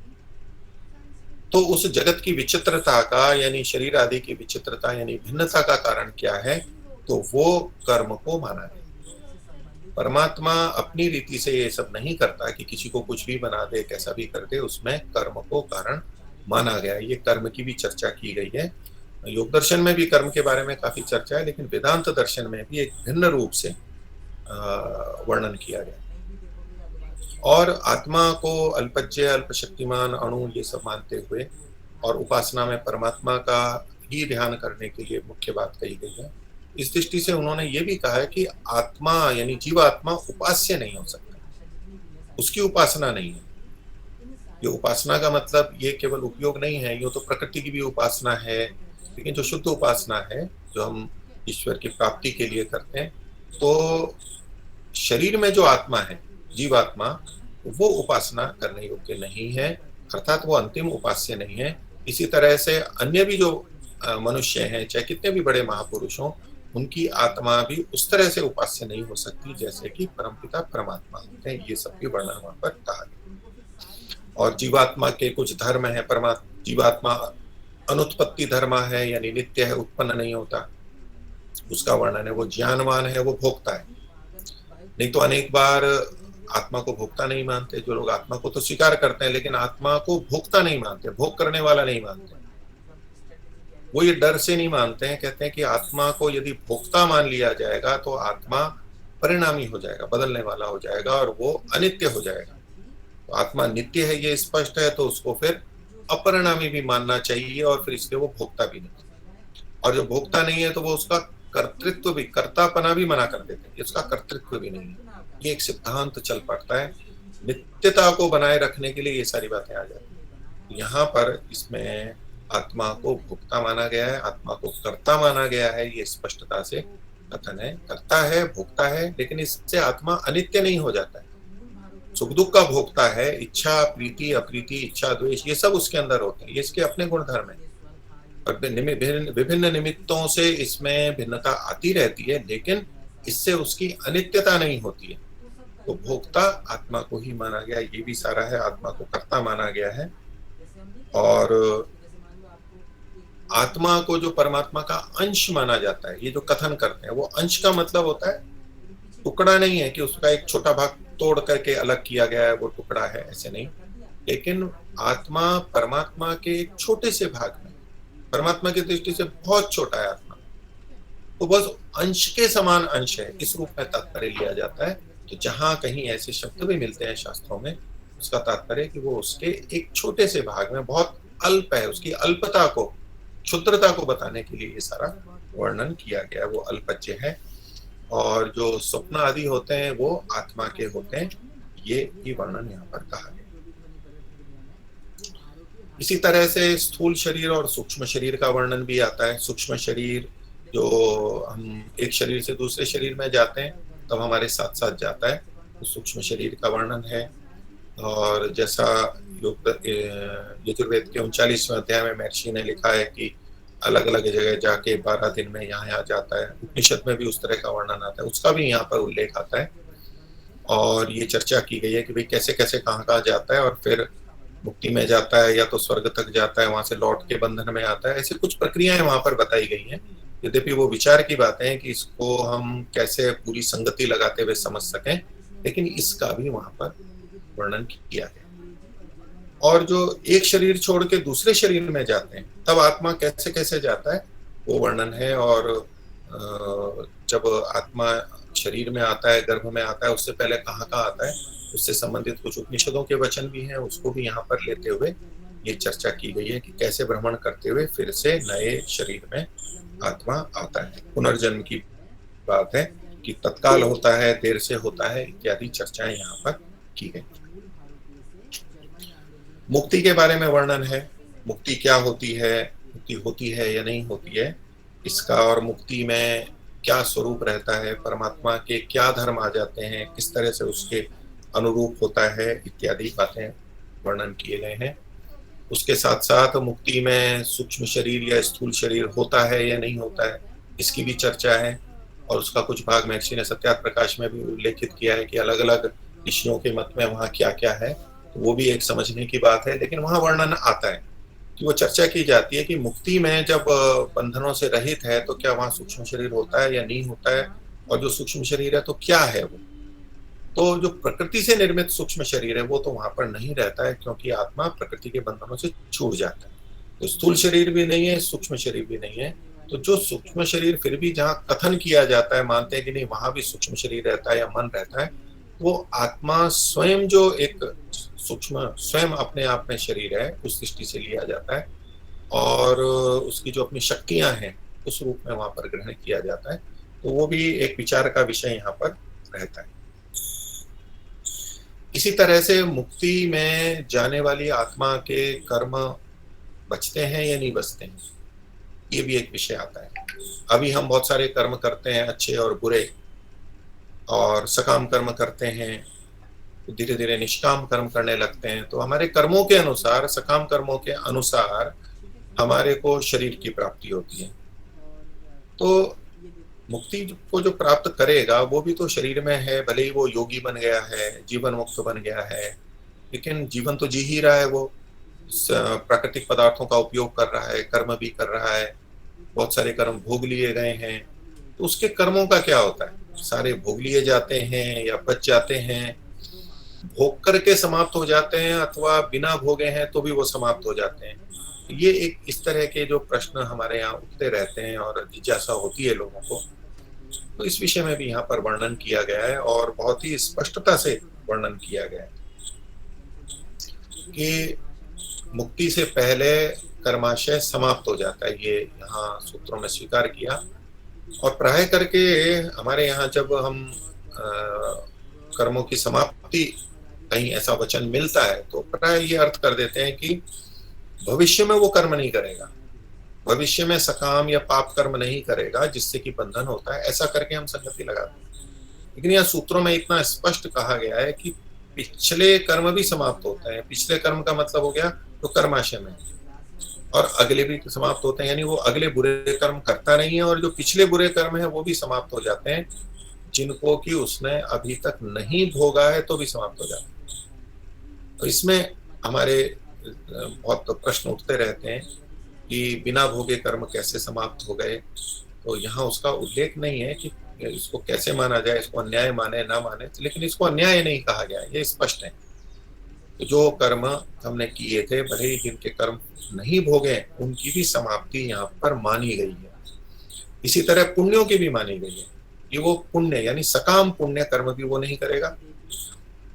तो उस जगत की विचित्रता का, यानी शरीर आदि की विचित्रता यानी भिन्नता का कारण क्या है, तो वो कर्म को माना गया। परमात्मा अपनी रीति से ये सब नहीं करता कि किसी को कुछ भी बना दे, कैसा भी कर दे, उसमें कर्म को कारण माना गया। ये कर्म की भी चर्चा की गई है। योग दर्शन में भी कर्म के बारे में काफी चर्चा है, लेकिन वेदांत दर्शन में भी एक भिन्न रूप से वर्णन किया गया। और आत्मा को अल्पज्य, अल्पशक्तिमान, अणु ये सब मानते हुए और उपासना में परमात्मा का ही ध्यान करने के लिए मुख्य बात कही गई है। इस दृष्टि से उन्होंने ये भी कहा है कि आत्मा यानी जीवात्मा उपास्य नहीं हो सकता, उसकी उपासना नहीं है। ये उपासना का मतलब ये केवल उपयोग नहीं है, ये तो प्रकृति की भी उपासना है, लेकिन जो शुद्ध उपासना है जो हम ईश्वर की प्राप्ति के लिए करते हैं, तो शरीर में जो आत्मा है जीवात्मा, वो उपासना करने योग्य नहीं है, अर्थात वो अंतिम उपास्य नहीं है। इसी तरह से अन्य भी जो मनुष्य हैं, चाहे कितने भी बड़े महापुरुष हों, उनकी आत्मा भी उस तरह से उपास्य नहीं हो सकती जैसे कि परमपिता परमात्मा होते हैं। ये सब भी वर्णन वहां पर कहा गया। और जीवात्मा के कुछ धर्म है, जीवात्मा अनुत्पत्ति धर्म है, यानी नित्य है, उत्पन्न नहीं होता, उसका वर्णन है। वो ज्ञानवान है, वो भोक्ता है। नहीं तो अनेक बार आत्मा को भोक्ता नहीं मानते जो लोग। आत्मा को तो स्वीकार करते हैं, लेकिन आत्मा को भोक्ता नहीं मानते, भोग करने वाला नहीं मानते। वो ये डर से नहीं मानते हैं, कहते हैं कि आत्मा को यदि भोक्ता मान लिया जाएगा तो आत्मा परिणामी हो जाएगा, बदलने वाला हो जाएगा और वो अनित्य हो जाएगा। तो आत्मा नित्य है ये स्पष्ट है, तो उसको फिर अपरिणामी भी मानना चाहिए और फिर इसलिए वो भोक्ता भी नहीं। और जो भोक्ता नहीं है तो वो उसका कर्तृत्व भी, कर्तापना भी मना कर देते हैं, उसका कर्तृत्व भी नहीं है। ये एक सिद्धांत चल पड़ता है। नित्यता को बनाए रखने के लिए ये सारी बातें आ जाती हैं। यहाँ पर इसमें आत्मा को भोक्ता माना गया है, आत्मा को कर्ता माना गया है, ये स्पष्टता से कथन है। कर्ता है, भोक्ता है, लेकिन इससे आत्मा अनित्य नहीं हो जाता है। सुख दुख का भोक्ता है, इच्छा प्रीति अप्रीति, इच्छा द्वेष, ये सब उसके अंदर होते हैं, ये इसके अपने गुण धर्म है। और विभिन्न निमित्तों से इसमें भिन्नता आती रहती है, लेकिन इससे उसकी अनित्यता नहीं होती है। तो भोक्ता आत्मा को ही माना गया, ये भी सारा है। आत्मा को कर्ता माना गया है। और आत्मा को जो परमात्मा का अंश माना जाता है, ये जो कथन करते हैं, वो अंश का मतलब होता है टुकड़ा नहीं है कि उसका एक छोटा भाग तोड़ करके अलग किया गया है, वो टुकड़ा है, ऐसे नहीं। लेकिन आत्मा परमात्मा के एक छोटे से भाग में, परमात्मा की दृष्टि से बहुत छोटा है आत्मा, तो बस अंश के समान अंश है, इस रूप में तात्पर्य लिया जाता है। तो जहां कहीं ऐसे शब्द भी मिलते हैं शास्त्रों में, उसका तात्पर्य कि वो उसके एक छोटे से भाग में बहुत अल्प है, उसकी अल्पता को, क्षुद्रता को बताने के लिए ये सारा वर्णन किया गया है। वो अल्पज्य है। और जो स्वप्न आदि होते हैं वो आत्मा के होते हैं, ये भी वर्णन यहाँ पर कहा गया। इसी तरह से स्थूल शरीर और सूक्ष्म शरीर का वर्णन भी आता है। सूक्ष्म शरीर जो हम एक शरीर से दूसरे शरीर में जाते हैं तब हमारे साथ साथ जाता है, तो सूक्ष्म शरीर का वर्णन है। और जैसा यजुर्वेद के 39वें अध्याय में महर्षि ने लिखा है कि अलग अलग जगह जाके 12 दिन में यहाँ जाता है, उपनिषद में भी उस तरह का वर्णन आता है, उसका भी यहाँ पर उल्लेख आता है। और ये चर्चा की गई है कि भाई कैसे कैसे कहाँ जाता है और फिर मुक्ति में जाता है या तो स्वर्ग तक जाता है, वहां से लौट के बंधन में आता है, ऐसे कुछ प्रक्रियाएं वहां पर बताई गई हैं। यद्यपि वो विचार की बातें हैं कि इसको हम कैसे पूरी संगति लगाते हुए समझ सकें, लेकिन इसका भी वहां पर वर्णन किया गया। और जो एक शरीर छोड़ के दूसरे शरीर में जाते हैं तब आत्मा कैसे कैसे जाता है वो वर्णन है। और जब आत्मा शरीर में आता है, गर्भ में आता है, उससे पहले कहाँ आता है, उससे संबंधित कुछ उपनिषदों के वचन भी हैं, उसको भी यहाँ पर लेते हुए ये चर्चा की गई है कि कैसे भ्रमण करते हुए फिर से नए शरीर में आत्मा आता है। पुनर्जन्म की बात है कि तत्काल होता है, देर से होता है, इत्यादि चर्चाएं यहाँ पर की गई। मुक्ति के बारे में वर्णन है, मुक्ति क्या होती है, मुक्ति होती है या नहीं होती है, इसका और मुक्ति में क्या स्वरूप रहता है, परमात्मा के क्या धर्म आ जाते हैं, किस तरह से उसके अनुरूप होता है, इत्यादि बातें वर्णन किए गए हैं। उसके साथ साथ मुक्ति में सूक्ष्म शरीर या स्थूल शरीर होता है या नहीं होता है, इसकी भी चर्चा है। और उसका कुछ भाग महर्षि ने सत्यार्थ प्रकाश में भी उल्लेखित किया है कि अलग अलग ऋषियों के मत में वहाँ क्या क्या है, तो वो भी एक समझने की बात है। लेकिन वहाँ वर्णन आता है कि वो चर्चा की जाती है कि मुक्ति में जब बंधनों से रहित है तो क्या वहाँ सूक्ष्म शरीर होता है या नहीं होता है, और जो सूक्ष्म शरीर है तो क्या है वो। तो जो प्रकृति से निर्मित सूक्ष्म शरीर है वो तो वहां पर नहीं रहता है, क्योंकि आत्मा प्रकृति के बंधनों से छूट जाता है। तो स्थूल शरीर भी नहीं है, सूक्ष्म शरीर भी नहीं है। तो जो सूक्ष्म शरीर फिर भी जहाँ कथन किया जाता है, मानते हैं कि नहीं वहां भी सूक्ष्म शरीर रहता है या मन रहता है, वो आत्मा स्वयं जो एक सूक्ष्म स्वयं अपने आप में शरीर है, उस दृष्टि से लिया जाता है और उसकी जो अपनी शक्तियां हैं उस रूप में वहां पर ग्रहण किया जाता है। तो वो भी एक विचार का विषय यहाँ पर रहता है। इसी तरह से मुक्ति में जाने वाली आत्मा के कर्म बचते हैं या नहीं बचते हैं, ये भी एक विषय आता है। अभी हम बहुत सारे कर्म करते हैं, अच्छे और बुरे, और सकाम कर्म करते हैं, धीरे धीरे निष्काम कर्म करने लगते हैं। तो हमारे कर्मों के अनुसार, सकाम कर्मों के अनुसार हमारे को शरीर की प्राप्ति होती है। तो मुक्ति को जो प्राप्त करेगा वो भी तो शरीर में है, भले ही वो योगी बन गया है, जीवन मुक्त बन गया है, लेकिन जीवन तो जी ही रहा है, वो प्राकृतिक पदार्थों का उपयोग कर रहा है, कर्म भी कर रहा है, बहुत सारे कर्म भोग लिए गए हैं। तो उसके कर्मों का क्या होता है, सारे भोग लिए जाते हैं या बच जाते हैं, भोग करके समाप्त हो जाते हैं, अथवा बिना भोगे हैं तो भी वो समाप्त हो जाते हैं। ये एक इस तरह के जो प्रश्न हमारे यहाँ उठते रहते हैं और जिज्ञासा होती है लोगों को। तो इस विषय में भी यहाँ पर वर्णन किया गया है और बहुत ही स्पष्टता से वर्णन किया गया है कि मुक्ति से पहले कर्माशय समाप्त हो जाता है, ये यहाँ सूत्रों में स्वीकार किया। और प्राय करके हमारे यहाँ जब हम कर्मों की समाप्ति कहीं ऐसा वचन मिलता है तो प्राय ये अर्थ कर देते हैं कि भविष्य में वो कर्म नहीं करेगा, भविष्य में सकाम या पाप कर्म नहीं करेगा जिससे कि बंधन होता है, ऐसा करके हम संगति लगाते हैं। लेकिन यहाँ सूत्रों में इतना स्पष्ट कहा गया है कि पिछले कर्म भी समाप्त होते हैं। पिछले कर्म का मतलब हो गया तो कर्माशय में, और अगले भी समाप्त होते हैं, यानी वो अगले बुरे कर्म करता नहीं है, और जो पिछले बुरे कर्म है वो भी समाप्त हो जाते हैं, जिनको कि उसने अभी तक नहीं भोगा है तो भी समाप्त हो जाते हैं। तो इसमें हमारे बहुत प्रश्न उठते रहते हैं कि बिना भोगे कर्म कैसे समाप्त हो गए। तो यहाँ उसका उल्लेख नहीं है कि इसको कैसे माना जाए, इसको अन्याय माने ना माने, लेकिन इसको अन्याय नहीं कहा गया, ये स्पष्ट है। तो जो कर्म हमने किए थे, भले ही जिनके कर्म नहीं भोगे, उनकी भी समाप्ति यहाँ पर मानी गई है। इसी तरह पुण्यों की भी मानी गई है कि वो पुण्य यानी सकाम पुण्य कर्म भी वो नहीं करेगा,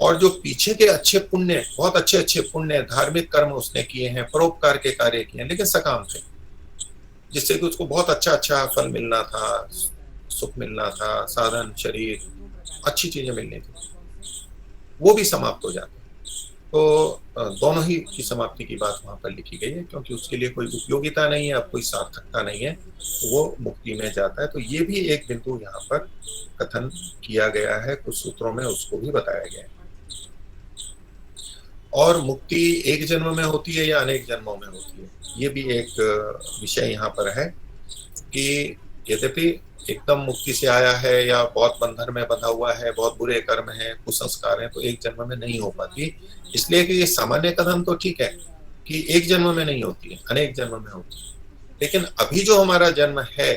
और जो पीछे के अच्छे पुण्य, बहुत अच्छे अच्छे पुण्य धार्मिक कर्म उसने किए हैं, परोपकार के कार्य किए हैं, लेकिन सकाम थे, जिससे कि उसको बहुत अच्छा अच्छा फल मिलना था, सुख मिलना था, साधन, शरीर, अच्छी चीजें मिलनी थी, वो भी समाप्त हो जाते। तो दोनों ही की समाप्ति की बात वहां पर लिखी गई है, क्योंकि उसके लिए कोई उपयोगिता नहीं है, अब कोई सार्थकता नहीं है, तो वो मुक्ति में जाता है। तो ये भी एक बिंदु यहाँ पर कथन किया गया है, कुछ सूत्रों में उसको भी बताया गया है। और मुक्ति एक जन्म में होती है या अनेक जन्मों में होती है, ये भी एक विषय यहाँ पर है कि यद्यपि एकदम मुक्ति से आया है या बहुत बंधन में बंधा हुआ है, बहुत बुरे कर्म हैं, कुसंस्कार हैं, तो एक जन्म में नहीं हो पाती। इसलिए कि ये सामान्य कथन तो ठीक है कि एक जन्म में नहीं होती है, अनेक जन्म में होती है। लेकिन अभी जो हमारा जन्म है,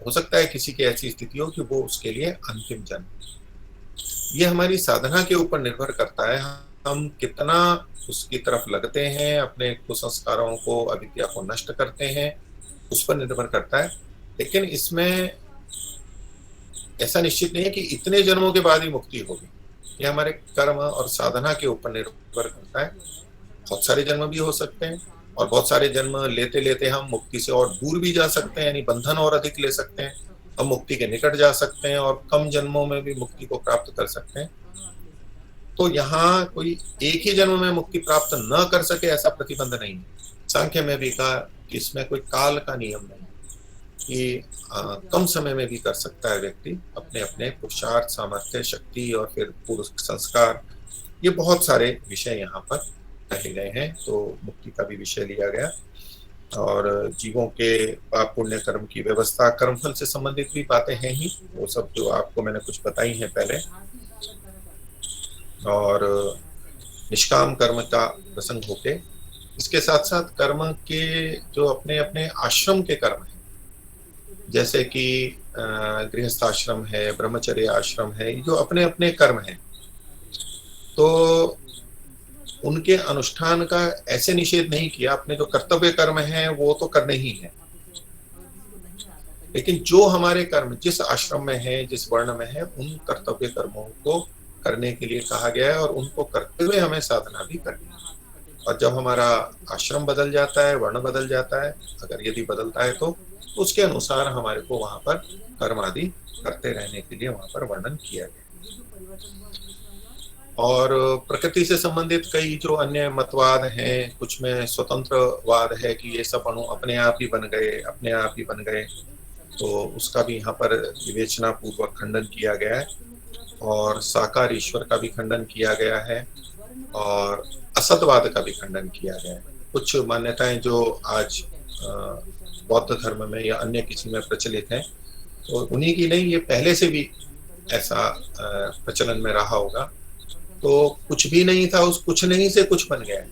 हो सकता है किसी की ऐसी स्थिति हो कि वो उसके लिए अंतिम जन्म। ये हमारी साधना के ऊपर निर्भर करता है, हम कितना उसकी तरफ लगते हैं, अपने कुसंस्कारों को, अविद्या को नष्ट करते हैं, उस पर निर्भर करता है। लेकिन इसमें ऐसा निश्चित नहीं है कि इतने जन्मों के बाद ही मुक्ति होगी। यह हमारे कर्म और साधना के ऊपर निर्भर करता है। बहुत सारे जन्म भी हो सकते हैं और बहुत सारे जन्म लेते लेते हम मुक्ति से और दूर भी जा सकते हैं, यानी बंधन और अधिक ले सकते हैं। हम मुक्ति के निकट जा सकते हैं और कम जन्मों में भी मुक्ति को प्राप्त कर सकते हैं। तो यहाँ कोई एक ही जन्म में मुक्ति प्राप्त न कर सके ऐसा प्रतिबंध नहीं है। सांख्य में भी कहा कि इसमें कोई काल का नियम नहीं कि कम समय में भी कर सकता है व्यक्ति, अपने अपने पुरुषार्थ, सामर्थ्य, शक्ति और फिर पूर्व संस्कार, ये बहुत सारे विषय यहाँ पर कहे गए हैं। तो मुक्ति का भी विषय लिया गया और जीवों के पाप पुण्य कर्म की व्यवस्था, कर्मफल से संबंधित भी बातें हैं ही, वो सब जो आपको मैंने कुछ बताई हैं पहले। और निष्काम कर्म का प्रसंग होके इसके साथ साथ कर्म के जो अपने अपने आश्रम के कर्म हैं, जैसे कि गृहस्थाश्रम है, ब्रह्मचर्य आश्रम है, जो अपने अपने कर्म हैं, तो उनके अनुष्ठान का ऐसे निषेध नहीं किया। अपने जो कर्तव्य कर्म हैं वो तो करने ही हैं, लेकिन जो हमारे कर्म जिस आश्रम में है, जिस वर्ण में है, उन कर्तव्य कर्मों को करने के लिए कहा गया है और उनको करते हुए हमें साधना भी करनी है। और जब हमारा आश्रम बदल जाता है, वर्ण बदल जाता है, अगर यदि बदलता है तो उसके अनुसार हमारे को वहां पर कर्म आदि करते रहने के लिए वहां पर वर्णन किया गया। और प्रकृति से संबंधित कई जो अन्य मतवाद हैं, कुछ में स्वतंत्रवाद है कि ये सब अणु अपने आप ही बन गए, अपने आप ही बन गए, तो उसका भी यहाँ पर विवेचना पूर्वक खंडन किया गया है। और साकार ईश्वर का भी खंडन किया गया है और असतवाद का भी खंडन किया गया है। कुछ मान्यताएं जो आज बौद्ध धर्म में या अन्य किसी में प्रचलित हैं, तो उन्हीं की नहीं, ये पहले से भी ऐसा प्रचलन में रहा होगा। तो कुछ भी नहीं था, उस कुछ नहीं से कुछ बन गया है,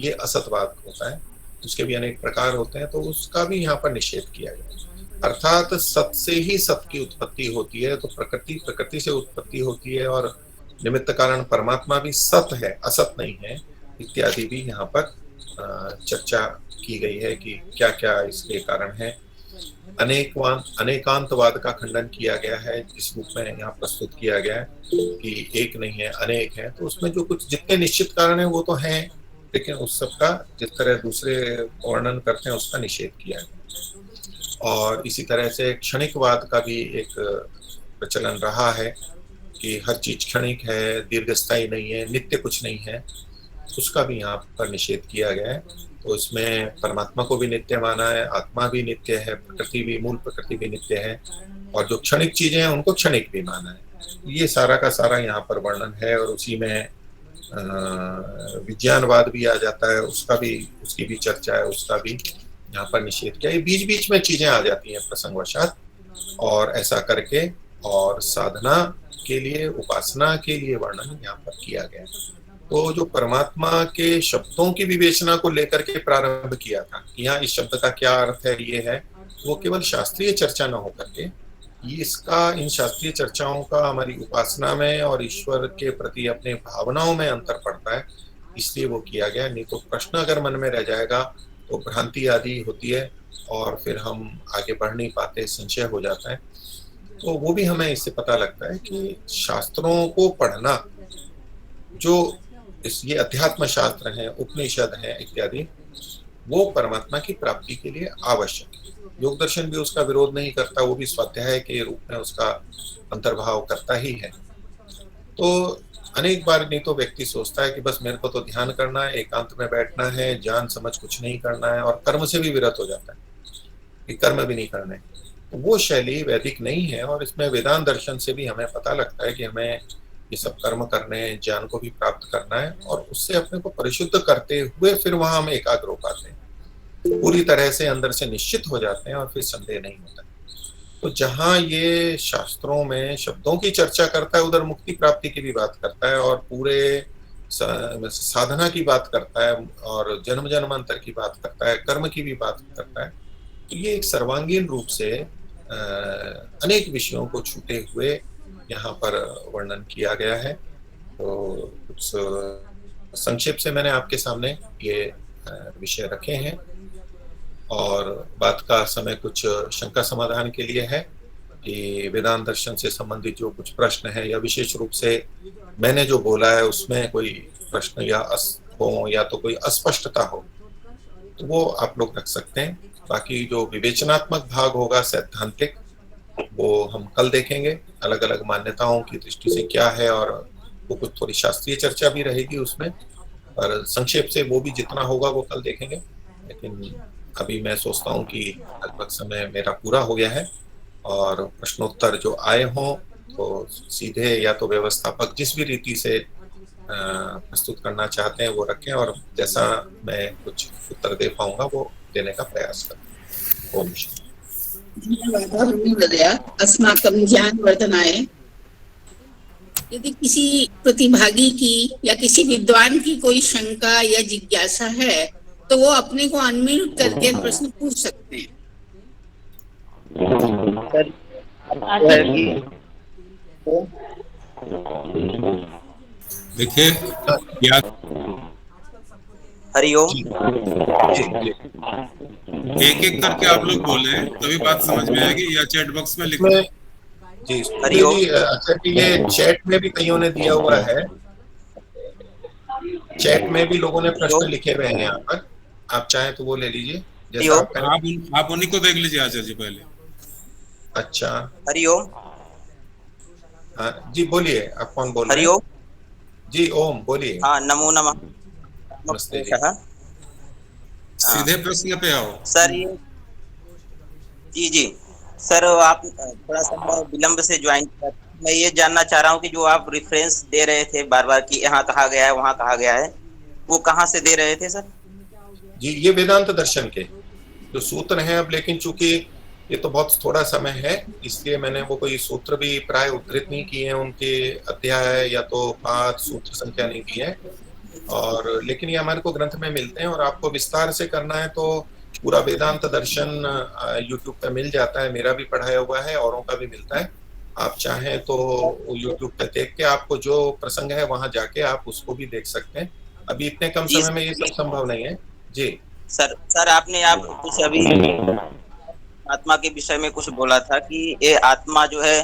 ये असतवाद होता है। उसके भी अनेक प्रकार होते हैं, तो उसका भी यहाँ पर निषेध किया गया। अर्थात सत से ही सत की उत्पत्ति होती है, तो प्रकृति से उत्पत्ति होती है और निमित्त कारण परमात्मा भी सत है, असत नहीं है, इत्यादि भी यहाँ पर चर्चा की गई है कि क्या क्या इसके कारण है। अनेकांतवाद का खंडन किया गया है, जिस रूप में यहाँ प्रस्तुत किया गया है कि एक नहीं है, अनेक है। तो उसमें जो कुछ जितने निश्चित कारण है वो तो हैं, लेकिन उस सब का जिस तरह दूसरे वर्णन करते हैं उसका निषेध किया गया। और इसी तरह से क्षणिकवाद का भी एक प्रचलन रहा है कि हर चीज क्षणिक है, दीर्घस्थायी नहीं है, नित्य कुछ नहीं है, उसका भी यहाँ पर निषेध किया गया है। तो इसमें परमात्मा को भी नित्य माना है, आत्मा भी नित्य है, प्रकृति भी, मूल प्रकृति भी नित्य है, और जो क्षणिक चीजें हैं उनको क्षणिक भी माना है। ये सारा का सारा यहाँ पर वर्णन है। और उसी में विज्ञानवाद भी आ जाता है, उसका भी, उसकी भी चर्चा है, उसका भी यहाँ पर निषेध किया। ये बीच बीच में चीजें आ जाती हैं प्रसंगवशात, और ऐसा करके और साधना के लिए, उपासना के लिए वर्णन यहाँ पर किया गया। तो जो परमात्मा के शब्दों की विवेचना को लेकर के प्रारंभ किया था, यहाँ इस शब्द का क्या अर्थ है, ये है, वो केवल शास्त्रीय चर्चा न होकर के इसका, इन शास्त्रीय चर्चाओं का हमारी उपासना में और ईश्वर के प्रति अपने भावनाओं में अंतर पड़ता है, इसलिए वो किया गया। नहीं तो प्रश्न अगर मन में रह जाएगा तो भ्रांति आदि होती है और फिर हम आगे बढ़ नहीं पाते, संशय हो जाता है। तो वो भी हमें इससे पता लगता है कि शास्त्रों को पढ़ना, जो ये अध्यात्म शास्त्र हैं, उपनिषद हैं इत्यादि, वो परमात्मा की प्राप्ति के लिए आवश्यक है। योग दर्शन भी उसका विरोध नहीं करता, वो भी स्वाध्याय के रूप में उसका अंतर्भाव करता ही है। तो अनेक बार नहीं तो व्यक्ति सोचता है कि बस मेरे को तो ध्यान करना है, एकांत में बैठना है, जान समझ कुछ नहीं करना है, और कर्म से भी विरत हो जाता है कि कर्म भी नहीं करने। तो वो शैली वैदिक नहीं है। और इसमें वेदांत दर्शन से भी हमें पता लगता है कि हमें ये सब कर्म करने हैं, ज्ञान को भी प्राप्त करना है, और उससे अपने को परिशुद्ध करते हुए फिर वहां हम एकाग्र हो पाते हैं, पूरी तरह से अंदर से निश्चित हो जाते हैं और फिर संदेह नहीं होता। तो जहाँ ये शास्त्रों में शब्दों की चर्चा करता है, उधर मुक्ति प्राप्ति की भी बात करता है और पूरे साधना की बात करता है और जन्म जन्मांतर की बात करता है, कर्म की भी बात करता है। तो ये एक सर्वांगीण रूप से अनेक विषयों को छूटे हुए यहाँ पर वर्णन किया गया है। तो कुछ संक्षेप से मैंने आपके सामने ये विषय रखे हैं। और बात का समय कुछ शंका समाधान के लिए है कि वेदांत दर्शन से संबंधित जो कुछ प्रश्न है या विशेष रूप से मैंने जो बोला है उसमें कोई प्रश्न या हो या तो कोई अस्पष्टता हो तो वो आप लोग रख सकते हैं। बाकी जो विवेचनात्मक भाग होगा सैद्धांतिक, वो हम कल देखेंगे, अलग अलग मान्यताओं की दृष्टि से क्या है, और वो कुछ थोड़ी शास्त्रीय चर्चा भी रहेगी उसमें, और संक्षेप से वो भी जितना होगा वो कल देखेंगे। लेकिन अभी मैं सोचता हूँ कि लगभग समय मेरा पूरा हो गया है और प्रश्नोत्तर जो आए हों तो सीधे या तो व्यवस्थापक जिस भी रीति से प्रस्तुत करना चाहते हैं वो रखें, और जैसा मैं कुछ उत्तर दे पाऊंगा वो देने का प्रयास करें। ओम धन्यवाद। अस्माकं ज्ञानवर्धनाय। यदि किसी प्रतिभागी की या किसी विद्वान की कोई शंका या जिज्ञासा है तो वो अपने को अनम्यूट करके प्रश्न पूछ सकते हैं। देखिए या हरिओम, एक एक करके आप लोग बोले तभी बात समझ में आएगी, या चैट बॉक्स में लिख दें। जी अच्छा, ये चैट में भी कईयों ने दिया हुआ है, चैट में भी लोगों ने प्रश्न लिखे हुए हैं यहाँ पर, आप चाहें तो वो ले लीजिए। जैसा आप उन्हीं को देख लीजिए आचार्य जी पहले। अच्छा हरिओम। हाँ जी बोलिए, आप कौन बोल रहे हैं? हरिओम जी ओम बोलिए। हाँ, नमो नमः। नमस्ते जी। सीधे प्रश्न पे आओ सर। ये जी सर, आप थोड़ा सा विलंब से ज्वाइन किया। मैं ये जानना चाह रहा हूँ कि जो आप रेफरेंस दे रहे थे बार बार कि यहाँ कहा गया है वहाँ कहा गया है, वो कहाँ से दे रहे थे सर? जी ये वेदांत दर्शन के जो सूत्र हैं, अब लेकिन चूंकि ये तो बहुत थोड़ा समय है इसलिए मैंने वो कोई सूत्र भी प्राय उद्धृत नहीं किए हैं, उनके अध्याय या तो पाठ सूत्र संख्या नहीं की है, और लेकिन ये हमारे को ग्रंथ में मिलते हैं, और आपको विस्तार से करना है तो पूरा वेदांत दर्शन यूट्यूब पे मिल जाता है, मेरा भी पढ़ाया हुआ है, औरों का भी मिलता है। आप चाहें तो यूट्यूब पे देख के आपको जो प्रसंग है वहां जाके आप उसको भी देख सकते हैं। अभी इतने कम समय में ये सब संभव नहीं है जी। सर आपने आप कुछ अभी आत्मा के विषय में कुछ बोला था कि ये आत्मा जो है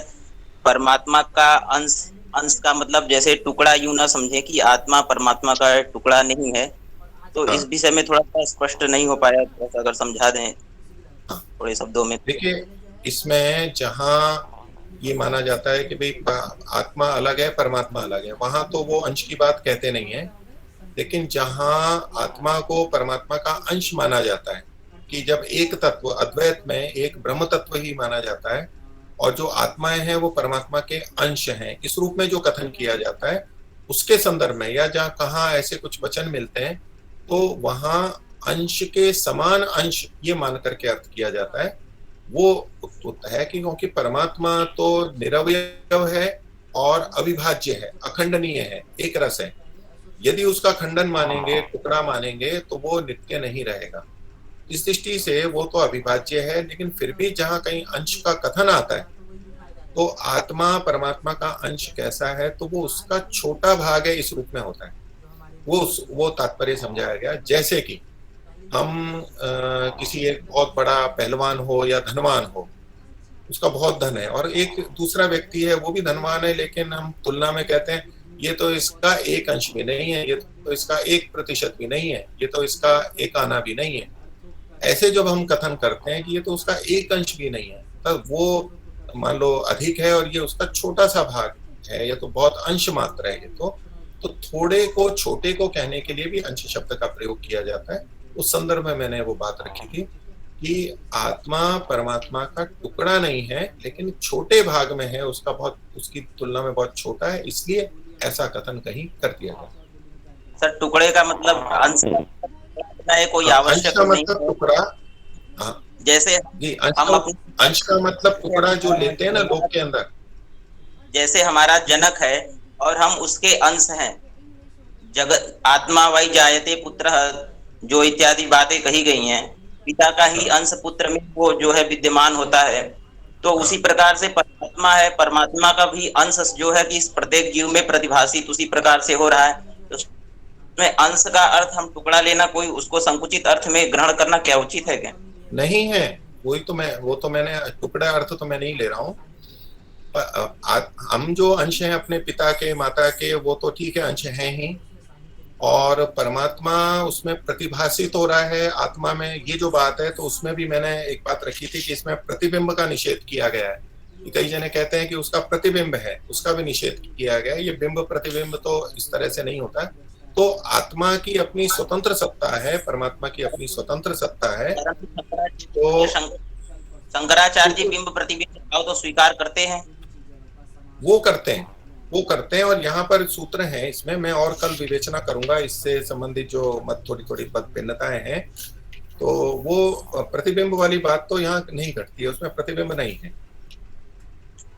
परमात्मा का अंश का मतलब जैसे टुकड़ा, यूं ना समझे कि आत्मा परमात्मा का टुकड़ा नहीं है, तो इस विषय में थोड़ा सा स्पष्ट नहीं हो पाया, थोड़ा सा अगर समझा दें थोड़े शब्दों में। देखिए इसमें जहाँ ये माना जाता है कि भाई आत्मा अलग है परमात्मा अलग है, वहां तो वो अंश की बात कहते नहीं है, लेकिन जहाँ आत्मा को परमात्मा का अंश माना जाता है कि जब एक तत्व अद्वैत में एक ब्रह्म तत्व ही माना जाता है और जो आत्माएं हैं वो परमात्मा के अंश हैं, इस रूप में जो कथन किया जाता है उसके संदर्भ में, या जहाँ कहाँ ऐसे कुछ वचन मिलते हैं तो वहां अंश के समान अंश ये मान करके अर्थ किया जाता है। वो है कि क्योंकि परमात्मा तो निरवयव है और अविभाज्य है, अखंडनीय है, एक रस है। यदि उसका खंडन मानेंगे, टुकड़ा मानेंगे तो वो नित्य नहीं रहेगा। इस दृष्टि से वो तो अविभाज्य है, लेकिन फिर भी जहाँ कहीं अंश का कथन आता है तो आत्मा परमात्मा का अंश कैसा है तो वो उसका छोटा भाग है, इस रूप में होता है। वो तात्पर्य समझाया गया। जैसे कि हम किसी एक बहुत बड़ा पहलवान हो या धनवान हो, उसका बहुत धन है, और एक दूसरा व्यक्ति है वो भी धनवान है, लेकिन हम तुलना में कहते हैं ये तो इसका एक अंश भी नहीं है, ये तो इसका 1% भी नहीं है, ये तो इसका 1 आना भी नहीं है। ऐसे जब हम कथन करते हैं कि ये तो उसका 1 अंश भी नहीं है, तब वो मान लो अधिक है और ये उसका छोटा सा भाग है, ये तो बहुत अंश मात्र है। ये तो थोड़े को छोटे को कहने के लिए भी अंश शब्द का प्रयोग किया जाता है। उस संदर्भ में मैंने वो बात रखी थी कि आत्मा परमात्मा का टुकड़ा नहीं है, लेकिन छोटे भाग में है, उसका बहुत, उसकी तुलना में बहुत छोटा है, इसलिए ऐसा कथन कहीं कर दिया जाता। सर टुकड़े का मतलब अंश है, कोई आवश्यक नहीं है। टुकड़ा जैसे जी, अंश का मतलब टुकड़ा जो लेते हैं ना लोग के अंदर, जैसे हमारा जनक है और हम उसके अंश हैं। जगत आत्मा वही जायते पुत्र, जो इत्यादि बातें कही गई हैं, पिता का ही अंश पुत्र में वो जो है विद्यमान होता है। तो उसी प्रकार से परमात्मा है, परमात्मा का भी अंश जो है कि इस प्रत्येक जीव में प्रतिभाषित उसी प्रकार से हो रहा है। उसमें अंश का अर्थ हम टुकड़ा लेना, कोई उसको संकुचित अर्थ में ग्रहण करना क्या उचित है क्या? नहीं है, वो तो मैंने टुकड़ा अर्थ तो मैं नहीं ले रहा हूँ। हम जो अंश हैं अपने पिता के माता के, वो तो ठीक है, अंश हैं ही, और परमात्मा उसमें प्रतिभासित हो रहा है आत्मा में, ये जो बात है, तो उसमें भी मैंने एक बात रखी थी कि इसमें प्रतिबिंब का निषेध किया गया है। कई जने कहते हैं कि उसका प्रतिबिंब है, उसका भी निषेध किया गया है। ये बिंब प्रतिबिंब तो इस तरह से नहीं होता। तो आत्मा की अपनी स्वतंत्र सत्ता है, परमात्मा की अपनी स्वतंत्र सत्ता है। तो शंकराचार्य जी बिंब प्रतिबिंब भाव तो स्वीकार करते हैं। वो करते हैं और यहाँ पर सूत्र हैं इसमें, मैं और कल विवेचना करूंगा इससे संबंधित जो मत थोड़ी भिन्नताएं हैं। तो वो प्रतिबिंब वाली बात तो यहाँ नहीं घटती है, उसमें प्रतिबिंब नहीं है।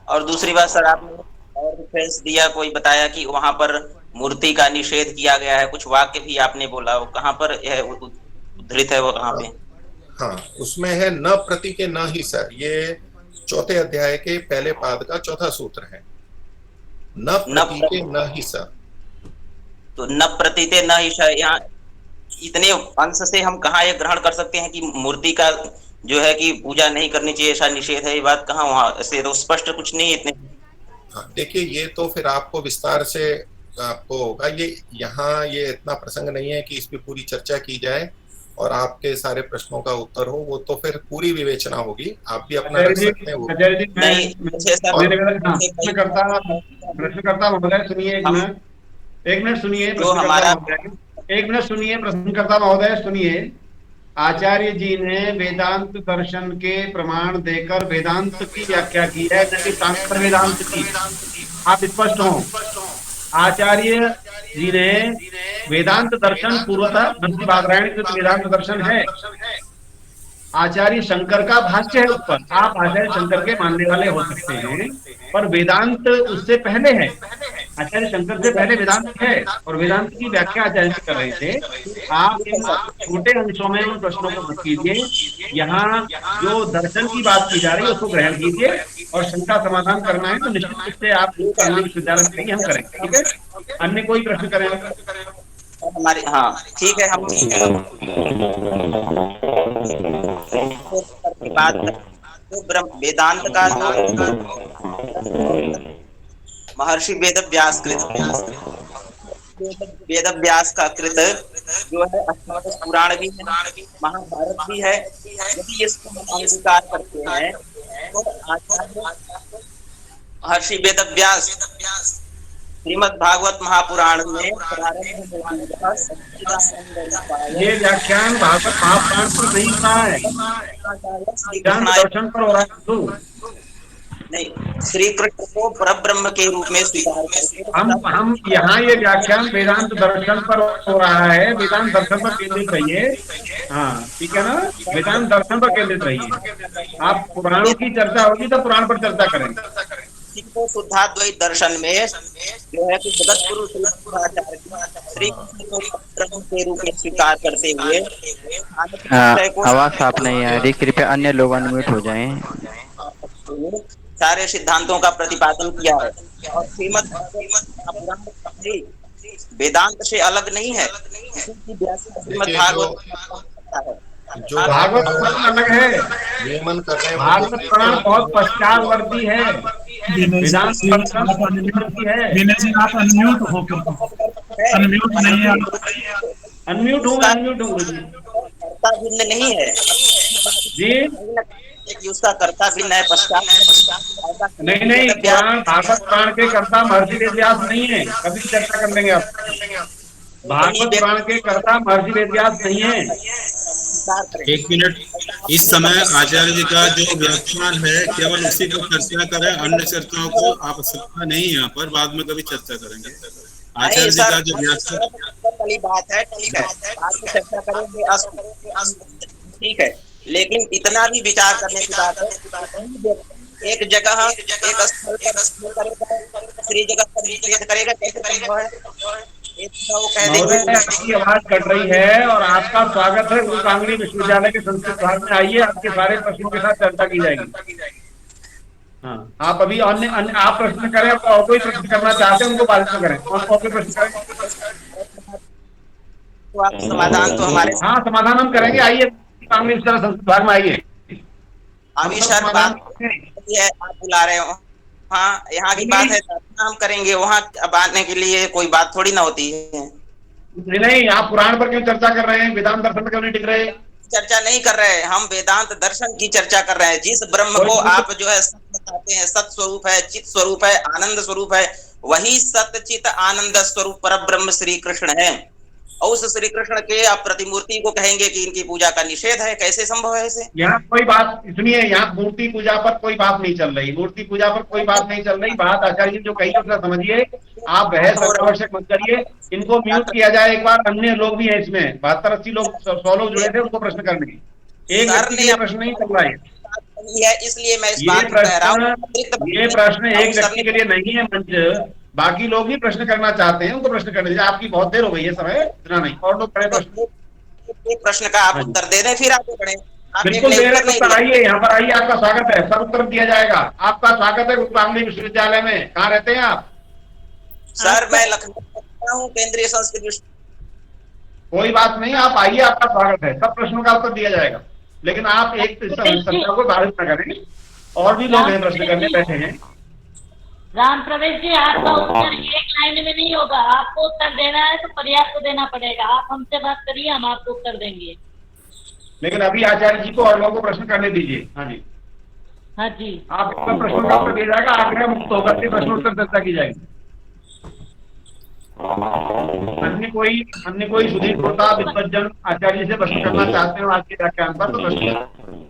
और दूसरी बात सर, आपने और रेफरेंस दिया, कोई बताया कि वहां पर मूर्ति का निषेध किया गया है, कुछ वाक्य भी आपने बोला, वो कहाँ पर उद्धृत है, वो कहाँ पे? हाँ, उसमें है न प्रति के न ही सर, ये 4थे अध्याय के पहले पाद का 4था सूत्र है, न प्रति के न ही स। तो न प्रतीते न ही स, यहाँ इतने अंश से हम कहाँ ये ग्रहण कर सकते हैं कि मूर्ति का जो है कि पूजा नहीं करनी चाहिए, ऐसा निषेध है? ये बात कहाँ, वहां से तो स्पष्ट कुछ नहीं इतने। हाँ, देखिए, ये तो फिर आपको विस्तार से आपको होगा, ये यहाँ ये इतना प्रसंग नहीं है कि इस पे पूरी चर्चा की जाए और आपके सारे प्रश्नों का उत्तर हो, वो तो फिर पूरी विवेचना होगी, आप भी अपना रख सकते हैं। प्रश्नकर्ता महोदय सुनिए, एक मिनट सुनिए, एक मिनट सुनिए, प्रश्नकर्ता महोदय सुनिए। आचार्य जी ने वेदांत दर्शन के प्रमाण देकर वेदांत की व्याख्या की है, न कि शास्त्र वेदांत की। आप स्पष्ट हो। आचार्य जी ने वेदांत दर्शन पूर्वतः बादरायण वेदांत दर्शन है, आचार्य शंकर का भाष्य है उस पर। आप आचार्य शंकर के मानने वाले हो सकते हैं, पर वेदांत उससे पहले है, आचार्य शंकर से पहले वेदांत है, और वेदांत की व्याख्या आचार्य कर रहे थे। आप इन छोटे अंशों में उन प्रश्नों को मत कीजिए, यहाँ जो दर्शन की बात की जा रही है उसको ग्रहण कीजिए, और शंका समाधान करना है तो निश्चित रूप से आप विश्वविद्यालय में नहीं, हम करेंगे, ठीक है? अन्य कोई प्रश्न करेंगे हमारे? हाँ ठीक है, हम वेदांत का महर्षि वेदव्यास का कृत जो है अष्टादश पुराण भी है, महाभारत भी है। यदि इसको हम अंगीकार करते हैं तो आचार्य महर्षि वेदव्यास श्रीमद् भागवत महापुराण में प्रारंभ ये व्याख्यान भागवत महापुराण पर नहीं रहा है, दर्शन पर हो रहा है। नहीं, श्री कृष्ण को परब्रह्म के रूप में स्वीकार करते हम यहाँ ये व्याख्यान वेदांत दर्शन पर हो रहा है, वेदांत दर्शन पर केंद्रित रहिए। हाँ ठीक है ना, वेदांत दर्शन पर केंद्रित रहिए। आप पुराणों की चर्चा होगी तो पुराण पर चर्चा करेंगे। तो शुद्धाद्वैत दर्शन में जो है कि जगत गुरु श्री कृष्ण को परब्रह्म के रूप में स्वीकार करते हुए आवाज साफ नहीं आ रही, कृपया अन्य लोग अनम्यूट हो जाएं। सारे सिद्धांतों का प्रतिपादन किया है, और श्रीमद् भागवत वेदांत से अलग नहीं है। जो भागवत पुराण अलग है, भागवत पुराण बहुत पश्चातवर्ती है, वेदांत आप अनम्यूट हो, अनम्यूट नहीं है, अनम्यूट हूँ कर्ता भिन्न नहीं है जी, उसका कर्ता भिन्न है, पश्चात नहीं भागवत पुराण के कर्ता महर्षि वेदव्यास नहीं है, कभी चर्चा कर लेंगे आप। भागवत पुराण के कर्ता महर्षि वेदव्यास नहीं है। एक मिनट, इस समय आचार्य जी का जो व्याख्यान है केवल उसी को चर्चा करें, अन्य चर्चाओं को आवश्यकता नहीं है, यहाँ पर बाद में कभी चर्चा करेंगे। आचार्य जी का जो व्याख्यान बात है, ठीक है, बाद में चर्चा करेंगे, ठीक है, लेकिन इतना भी विचार करने की बात है। एक जगह एक स्थल पर श्री जगत पर निषेध करेगा, कैसे करेगा? आपकी आवाज कट रही है, और आपका स्वागत है कांगड़ी विश्वविद्यालय के संस्कृत विभाग में। आइए, आपके सारे प्रश्नों के साथ चर्चा की जाएगी। हाँ, आप अभी अन्य आप प्रश्न करें, और कोई प्रश्न करना चाहते हैं उनको बाद में करें, और कोई प्रश्न करें। समाधान तो हमारे, हाँ समाधान हम करेंगे। आइए संस्कृत विभाग में आइए। अभी सर बात है, आप बुला रहे हो, हाँ यहाँ की बात है, हम करेंगे, वहाँ अब आने के लिए कोई बात थोड़ी ना होती है। नहीं, आप पुराण पर क्यों चर्चा कर रहे हैं? वेदांत दर्शन पर क्यों नहीं टिक रहे? चर्चा नहीं कर रहे हैं, हम वेदांत दर्शन की चर्चा कर रहे हैं। जिस ब्रह्म को आप जो है सत्य बताते हैं, सत स्वरूप है, चित स्वरूप है, आनंद स्वरूप है, वही सत्य चित आनंद स्वरूप पर ब्रह्म श्री कृष्ण है। और उस श्री कृष्ण के आप प्रतिमूर्ति को कहेंगे कि इनकी पूजा का निषेध है, कैसे संभव है ऐसे? यहाँ कोई बात, सुनिए, यहाँ मूर्ति पूजा पर कोई बात नहीं चल रही, मूर्ति पूजा पर कोई बात नहीं चल रही। बात आचार्य जी जो कही है उसका समझिए, आप बहस आवश्यक मत करिए। इनको म्यूट किया जाए एक बार, अन्य लोग भी है इसमें, 72-80 लोग, 100 लोग जुड़े थे, उनको प्रश्न करने, एक व्यक्ति के लिए प्रश्न नहीं चल रहा है, इसलिए मैं इस बात को कह रहा हूँ। ये प्रश्न एक व्यक्ति के लिए नहीं है मंच, बाकी लोग भी प्रश्न करना चाहते हैं, उनको प्रश्न करने दीजिए। आपकी बहुत देर हो गई है, समय इतना नहीं, और लोग बड़े प्रश्न, एक प्रश्न का आप उत्तर दे दें, फिर आगे बढ़े। बिल्कुल दे रहे उत्तर, आइए यहाँ पर आइए, आपका स्वागत है, सब उत्तर दिया जाएगा। आपका स्वागत है रूपांगली विश्वविद्यालय में। कहाँ रहते हैं आप? सर मैं लखनऊ हूँ, केंद्रीय संस्कृत विश्वविद्यालय। कोई बात नहीं, आप आइए, आपका स्वागत है, सब प्रश्नों का उत्तर दिया जाएगा। लेकिन आप एक चर्चा को बाधित न करें, और भी लोग हैं प्रश्न करने बैठे हैं। राम प्रवेश जी, आपका उत्तर एक लाइन में नहीं होगा, आपको उत्तर देना है तो पर्याप्त देना पड़ेगा। आप हमसे बात करिए, हम आपको उत्तर देंगे। लेकिन अभी आचार्य जी को और लोगों को प्रश्न करने दीजिए। हाँ जी, हाँ जी, आप प्रश्नों का उत्तर दिया जाएगा, आग्रह मुक्त होकर के प्रश्न उत्तर चर्चा की जाएगी। अन्य कोई सुधीर प्रताप विद्वज्जन आचार्य से प्रश्न करना चाहते हो आज के व्याख्यान पर, तो प्रश्न।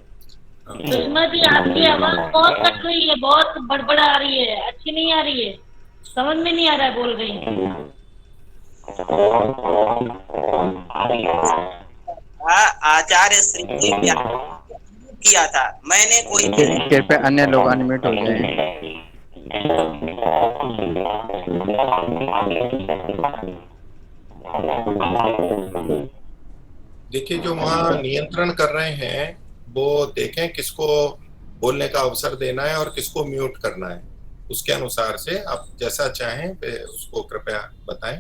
सुषमा जी, आपकी आवाज बहुत कट रही है, बहुत बड़बड़ा आ रही है, अच्छी नहीं आ रही है, समझ में नहीं आ रहा है बोल रही है। आचार्य श्री किया था मैंने, कोई कृपया अन्य लोग अनम्यूट हो जाए। देखिए, जो वहाँ नियंत्रण कर रहे हैं वो देखें किसको बोलने का अवसर देना है और किसको म्यूट करना है, उसके अनुसार से आप जैसा चाहें उसको कृपया बताएं।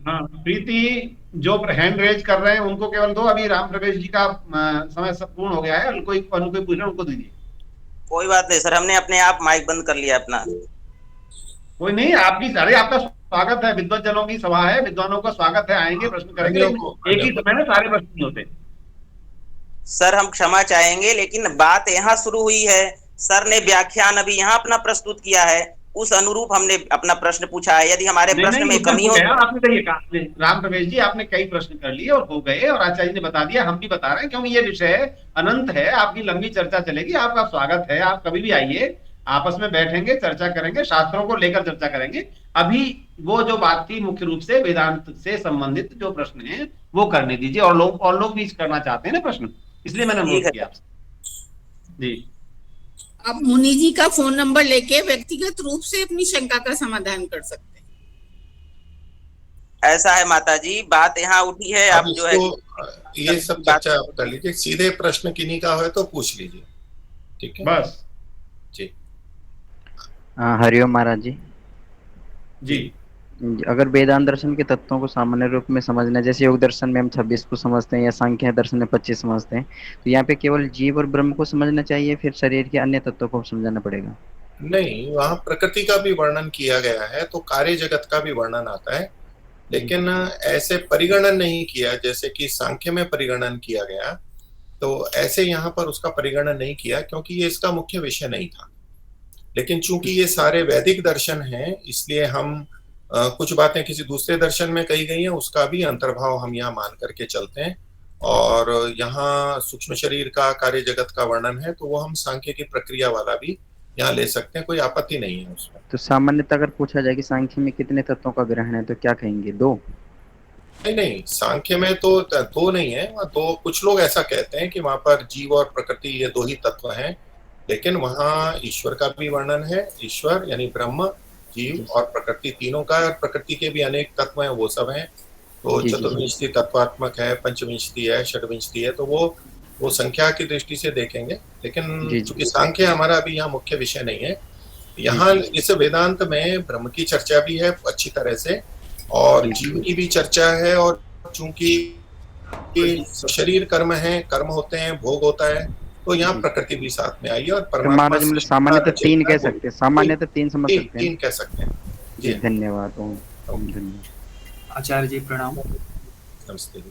हाँ, प्रीति जो हैंड रेज कर रहे हैं उनको केवल दो, अभी राम प्रवेश जी का समय सब पूर्ण हो गया है, कोई पूछ रहे उनको दीजिए। कोई बात नहीं सर, हमने अपने आप माइक बंद कर लिया अपना। कोई नहीं, आपकी सारे, आपका स्वागत है, विद्वज्जनों की सभा है, विद्वानों का स्वागत है, आएंगे प्रश्न करेंगे, एक ही समय में सारे प्रश्न नहीं होते। सर हम क्षमा चाहेंगे, लेकिन बात यहाँ शुरू हुई है, सर ने व्याख्यान अभी यहाँ अपना प्रस्तुत किया है, उस अनुरूप हमने अपना प्रश्न पूछा है। यदि हमारे प्रश्न में कमी हो, आपने सही कहा राम प्रवेश जी, आपने कई प्रश्न कर लिए और हो गए, और आचार्य ने बता दिया, हम भी बता रहे हैं, क्योंकि ये विषय अनंत है, आपकी लंबी चर्चा चलेगी। आपका स्वागत है, आप कभी भी आइए, आपस में बैठेंगे, चर्चा करेंगे, शास्त्रों को लेकर चर्चा करेंगे। अभी वो जो बात थी मुख्य रूप से वेदांत से संबंधित जो प्रश्न है वो करने दीजिए, और लोग भी करना चाहते हैं ना प्रश्न, इसलिए मैंने अनुरोध किया आपसे। जी, आप मुनि जी का फोन नंबर लेके व्यक्तिगत रूप से अपनी शंका का समाधान कर सकते हैं। ऐसा है माता जी, बात यहाँ उठी है, आप जो है ये सब चर्चा आप कर लीजिए, सीधे प्रश्न किन्हीं का हो तो पूछ लीजिए, ठीक है? बस जी। हरिओम महाराज जी। जी, अगर वेदांत दर्शन के तत्वों को सामान्य रूप में समझना, जैसे योग दर्शन में हम 26 को समझते हैं या सांख्य दर्शन में 25 समझते हैं, तो यहाँ पे केवल जीव और ब्रह्म को समझना चाहिए, फिर शरीर के अन्य तत्वों को समझाना पड़ेगा? नहीं, वहाँ प्रकृति का भी वर्णन किया गया है, तो कार्य जगत का भी वर्णन आता है, लेकिन ऐसे परिगणन नहीं किया जैसे कि सांख्य में परिगणन किया गया, तो ऐसे यहाँ पर उसका परिगणन नहीं किया, क्योंकि ये इसका मुख्य विषय नहीं था। लेकिन चूंकि ये सारे वैदिक दर्शन हैं, इसलिए हम कुछ बातें किसी दूसरे दर्शन में कही गई हैं, उसका भी अंतर्भाव हम यहाँ मान करके चलते हैं। और यहाँ सूक्ष्म शरीर का, कार्य जगत का वर्णन है, तो वो हम सांख्य की प्रक्रिया वाला भी यहाँ ले सकते हैं, कोई आपत्ति नहीं है उसमें। तो सामान्यतः अगर पूछा जाए कि सांख्य में कितने तत्वों का ग्रहण है, तो क्या कहेंगे? 2? नहीं, सांख्य में तो 2 नहीं है, दो, कुछ लोग ऐसा कहते हैं कि वहां पर जीव और प्रकृति ये 2 ही तत्व हैं, लेकिन वहाँ ईश्वर का भी वर्णन है, ईश्वर यानी ब्रह्म, जीव और प्रकृति तीनों का, और प्रकृति के भी अनेक तत्व हैं, वो सब हैं। तो चतुर्विंशति तत्वात्मक है, पंचविंशति है, षड्विंशति है, तो वो संख्या की दृष्टि से देखेंगे। लेकिन चूंकि सांख्य हमारा अभी यहाँ मुख्य विषय नहीं है, यहाँ इस वेदांत में ब्रह्म की चर्चा भी है अच्छी तरह से, और जीव की भी चर्चा है, और चूंकि कि शरीर कर्म है, कर्म होते हैं, भोग होता है, तो यहाँ प्रकृति भी साथ में आई है और परमात्मा महाराज मतलब सामान्यतः 3 कह सकते हैं, सामान्यतः 3 समझ सकते हैं। 3 कह सकते हैं जी। धन्यवाद। ओम धन्यवाद। आचार्य जी प्रणाम। नमस्ते जी।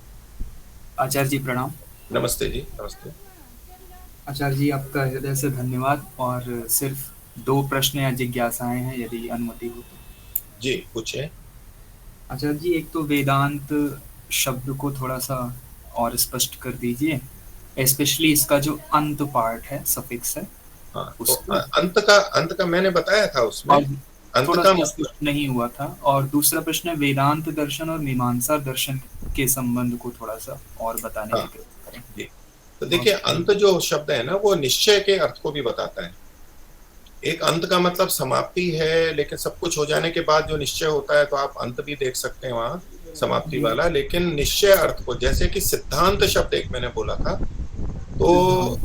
आचार्य जी प्रणाम। नमस्ते जी। नमस्ते आचार्य जी, आपका हृदय से धन्यवाद। और सिर्फ 2 प्रश्न या जिज्ञासाएं हैं, यदि अनुमति हो तो। जी पूछे। आचार्य जी, एक तो वेदांत शब्द को थोड़ा सा और स्पष्ट कर दीजिए, स्पेशली इसका जो अंत पार्ट है, सफिक्स है। हाँ, तो अंत का मैंने बताया था उसमें, अंत का मतलब नहीं हुआ था। और दूसरा प्रश्न है वेदांत दर्शन और मीमांसा दर्शन के संबंध को थोड़ा सा और बताने की प्रयत्न करें। जी, तो देखिए अंत जो शब्द है ना, वो निश्चय के अर्थ को भी बताता है। एक अंत का मतलब समाप्ति है, लेकिन सब कुछ हो जाने के बाद जो निश्चय होता है, तो आप अंत भी देख सकते हैं वहां समाप्ति वाला। लेकिन निश्चय अर्थ को, जैसे कि सिद्धांत शब्द एक मैंने बोला था, तो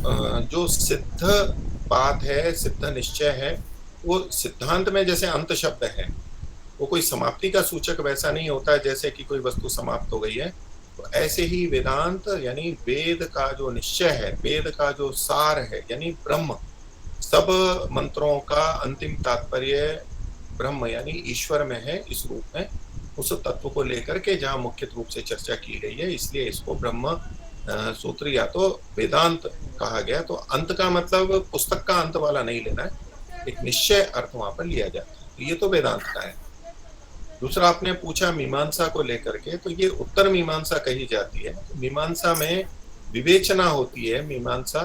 जो सिद्ध बात है, सिद्ध निश्चय है, वो सिद्धांत में जैसे अंत शब्द है, वो कोई समाप्ति का सूचक वैसा नहीं होता है जैसे कि कोई वस्तु समाप्त हो गई है। तो ऐसे ही वेदांत यानी वेद का जो निश्चय है, वेद का जो सार है, यानी ब्रह्म, सब मंत्रों का अंतिम तात्पर्य ब्रह्म यानी ईश्वर में है, इस रूप में उस तत्व को लेकर के जहाँ मुख्य रूप से चर्चा की गई है, इसलिए इसको ब्रह्म सूत्र या तो वेदांत कहा गया। तो अंत का मतलब पुस्तक का अंत वाला नहीं लेना है, एक निश्चय अर्थ वहां पर लिया जाता है। तो ये तो वेदांत का है। दूसरा आपने पूछा मीमांसा को लेकर के, तो ये उत्तर मीमांसा कही जाती है। मीमांसा में विवेचना होती है, मीमांसा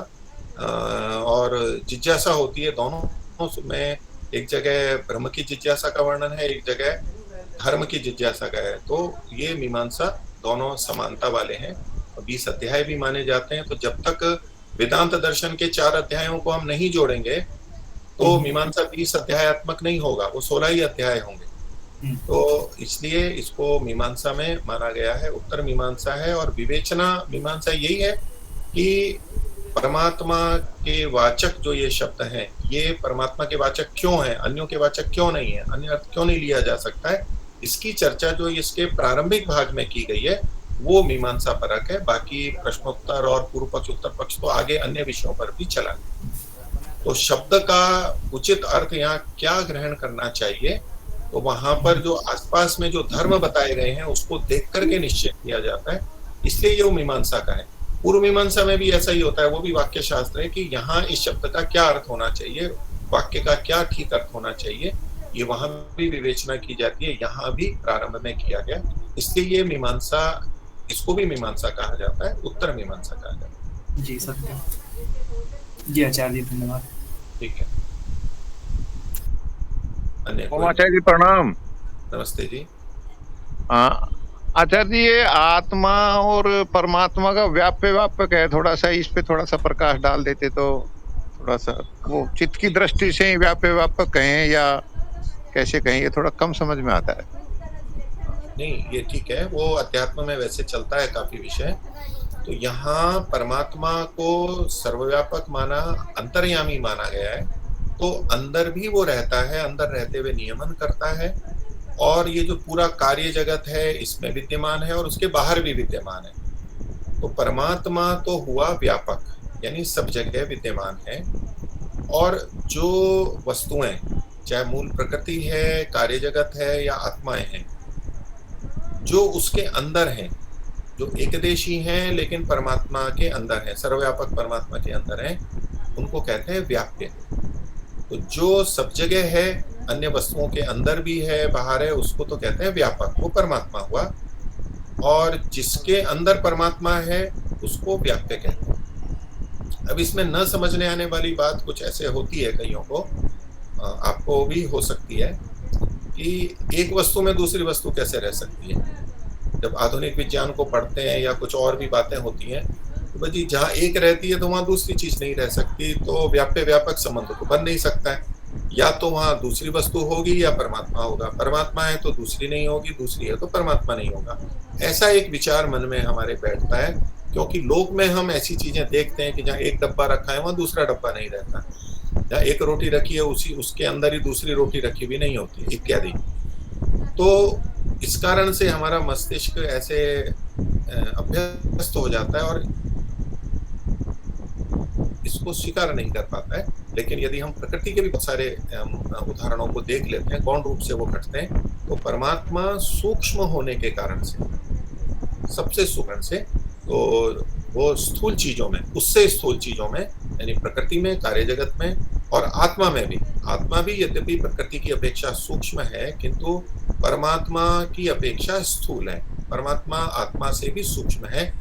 और जिज्ञासा होती है, दोनों में। एक जगह ब्रह्म की जिज्ञासा का वर्णन है, एक जगह धर्म की जिज्ञासा का है। तो ये मीमांसा दोनों समानता वाले हैं। 20 अध्याय भी माने जाते हैं। तो जब तक वेदांत दर्शन के 4 अध्यायों को हम नहीं जोड़ेंगे तो मीमांसा 20 अध्यायात्मक नहीं होगा, वो 16 ही अध्याय होंगे। तो इसलिए इसको मीमांसा में माना गया है, उत्तर मीमांसा है। और विवेचना मीमांसा यही है कि परमात्मा के वाचक जो ये शब्द हैं, ये परमात्मा के वाचक क्यों हैं, अन्यों के वाचक क्यों नहीं है, अन्य अर्थ क्यों नहीं लिया जा सकता है, इसकी चर्चा जो इसके प्रारंभिक भाग में की गई है, वो मीमांसा परक है। बाकी प्रश्नोत्तर और पूर्व पक्ष उत्तर पक्ष तो आगे अन्य विषयों पर भी चला। तो शब्द का उचित अर्थ यहाँ क्या ग्रहण करना चाहिए, तो वहां पर जो आसपास में जो धर्म बताए गए हैं उसको देख करके निश्चय किया जाता है, इसलिए ये मीमांसा का है। पूर्व मीमांसा में भी ऐसा ही होता है, वो भी वाक्य शास्त्र है कि यहाँ इस शब्द का क्या अर्थ होना चाहिए, वाक्य का क्या ठीक अर्थ होना चाहिए, ये वहां भी विवेचना की जाती है, यहाँ भी प्रारंभ में किया गया। इसलिए ये मीमांसा, इसको भी मीमांसा कहा जाता है, उत्तर मीमांसा कहा जाता है। जी सत्य। जी आचार्य जी धन्यवाद। ठीक है। आचार्य जी प्रणाम। नमस्ते जी। आचार्य जी, ये आत्मा और परमात्मा का व्याप्य व्यापक है, थोड़ा सा इस पे थोड़ा सा प्रकाश डाल देते तो थोड़ा सा, वो चित्त की दृष्टि से व्याप्य व्यापक कहें या कैसे कहें, ये थोड़ा कम समझ में आता है। नहीं, ये ठीक है, वो अध्यात्म में वैसे चलता है काफी विषय। तो यहाँ परमात्मा को सर्वव्यापक माना, अंतर्यामी माना गया है। तो अंदर भी वो रहता है, अंदर रहते हुए नियमन करता है, और ये जो पूरा कार्य जगत है इसमें विद्यमान है और उसके बाहर भी विद्यमान है। तो परमात्मा तो हुआ व्यापक, यानी सब जगह विद्यमान है। और जो वस्तुएं, चाहे मूल प्रकृति है, कार्य जगत है या आत्माएं हैं, जो उसके अंदर हैं, जो एकदेशी हैं लेकिन परमात्मा के अंदर हैं, सर्वव्यापक परमात्मा के अंदर हैं, उनको कहते हैं व्याप्य। तो जो सब जगह है, अन्य वस्तुओं के अंदर भी है, बाहर है, उसको तो कहते हैं व्यापक, वो परमात्मा हुआ। और जिसके अंदर परमात्मा है उसको व्याप्य कहते हैं। अब इसमें न समझने आने वाली बात कुछ ऐसे होती है कईयों को, आपको भी हो सकती है, कि एक वस्तु में दूसरी वस्तु कैसे रह सकती है। जब आधुनिक विज्ञान को पढ़ते हैं या कुछ और भी बातें होती हैं, तो भाई जहाँ एक रहती है तो वहाँ दूसरी चीज नहीं रह सकती, तो व्याप्य व्यापक संबंध तो बन नहीं सकता है। या तो वहाँ दूसरी वस्तु होगी या परमात्मा होगा, परमात्मा है तो दूसरी नहीं होगी, दूसरी है तो परमात्मा नहीं होगा। ऐसा एक विचार मन में हमारे बैठता है, क्योंकि लोक में हम ऐसी चीजें देखते हैं कि जहाँ एक डब्बा रखा है वहाँ दूसरा डब्बा नहीं रहता, जहाँ एक रोटी रखी है उसके अंदर ही दूसरी रोटी रखी हुई नहीं होती, इत्यादि। तो इस कारण से हमारा मस्तिष्क ऐसे अभ्यस्त हो जाता है और इसको स्वीकार नहीं कर पाता है। लेकिन यदि हम प्रकृति के भी बहुत सारे उदाहरणों को देख लेते हैं, गौण रूप से वो घटते हैं, तो परमात्मा सूक्ष्म होने के कारण से, सबसे सूक्ष्म से, तो वो स्थूल चीजों में, उससे स्थूल चीजों में, यानी प्रकृति में, कार्य जगत में और आत्मा में भी, आत्मा भी यद्यपि प्रकृति की अपेक्षा सूक्ष्म है किंतु परमात्मा की अपेक्षा स्थूल है। परमात्मा आत्मा से भी सूक्ष्म है,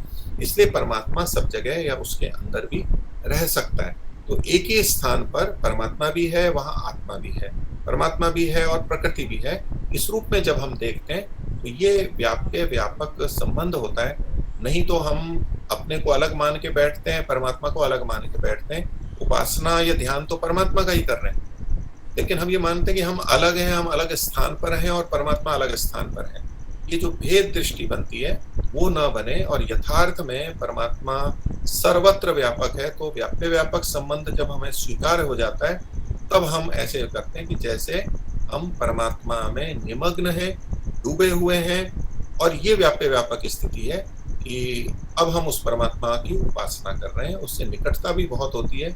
इसलिए परमात्मा सब जगह या उसके अंदर भी रह सकता है। तो एक ही स्थान पर परमात्मा भी है, वहां आत्मा भी है, परमात्मा भी है और प्रकृति भी है। इस रूप में जब हम देखते हैं तो ये व्यापक संबंध होता है। नहीं तो हम अपने को अलग मान के बैठते हैं, परमात्मा को अलग मान के बैठते हैं। उपासना या ध्यान तो परमात्मा का ही कर रहे हैं, लेकिन हम ये मानते हैं कि हम अलग हैं, हम अलग स्थान पर हैं और परमात्मा अलग स्थान पर है। ये जो भेद दृष्टि बनती है वो न बने और यथार्थ में परमात्मा सर्वत्र व्यापक है। तो व्यापक संबंध जब हमें स्वीकार हो जाता है तब हम ऐसे करते हैं कि जैसे हम परमात्मा में निमग्न हैं, डूबे हुए हैं, और ये व्यापक स्थिति है कि अब हम उस परमात्मा की उपासना कर रहे हैं। उससे निकटता भी बहुत होती है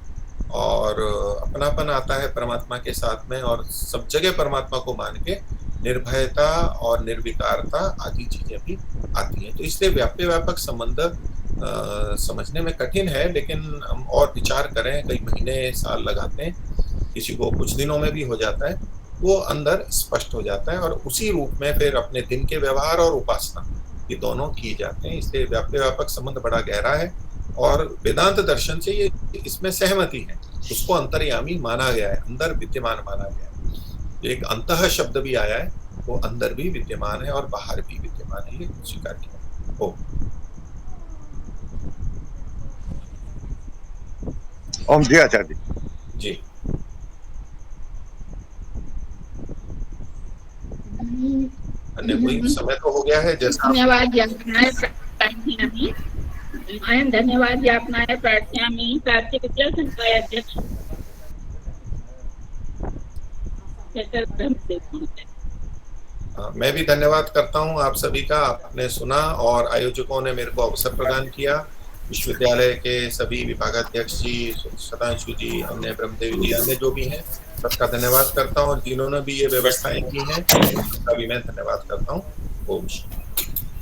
और अपनापन आता है परमात्मा के साथ में, और सब जगह परमात्मा को मान के निर्भयता और निर्विकारता आदि चीजें भी आती हैं। तो इसलिए व्यापक संबंध समझने में कठिन है, लेकिन हम और विचार करें, कई महीने साल लगाते हैं, किसी को कुछ दिनों में भी हो जाता है, वो अंदर स्पष्ट हो जाता है और उसी रूप में फिर अपने दिन के व्यवहार और उपासना ये दोनों किए जाते हैं। इसलिए व्यापक संबंध बड़ा गहरा है और वेदांत दर्शन से ये इसमें सहमति है। उसको अंतर्यामी माना गया है, अंदर विद्यमान माना गया है। एक अंतः शब्द भी आया है, वो अंदर भी विद्यमान है और बाहर भी विद्यमान है, ये स्वीकार किया हो। ओम जी आचार्य जी। अन्य कोई समय तो हो गया है जैसा धन्यवाद ज्ञापनाय प्रार्थयामि। अयं धन्यवाद ज्ञापनाय प्रार्थयामि प्रार्थ्य विद्या संकाय अध्यक्ष मैं भी धन्यवाद करता हूं आप सभी का। आपने सुना और आयोजकों ने मेरे को अवसर प्रदान किया। विश्वविद्यालय के सभी विभागाध्यक्ष जी, सदांशु जी, अन्य ब्रह्मदेव जी, अन्य जो भी हैं, सबका धन्यवाद करता हूं और जिन्होंने भी ये व्यवस्थाएं की हैं सबका भी मैं धन्यवाद करता हूँ। ओम।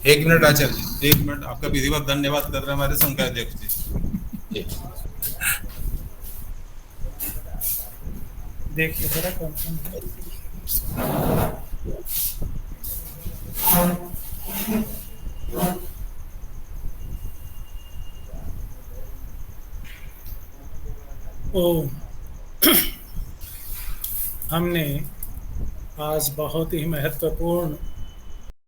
1 मिनट आचार्य जी, 1 मिनट, आपका विधिवत धन्यवाद कर रहे हैं हमारे संघ अध्यक्ष जी। देखिए जरा कौन हमने आज बहुत ही महत्वपूर्ण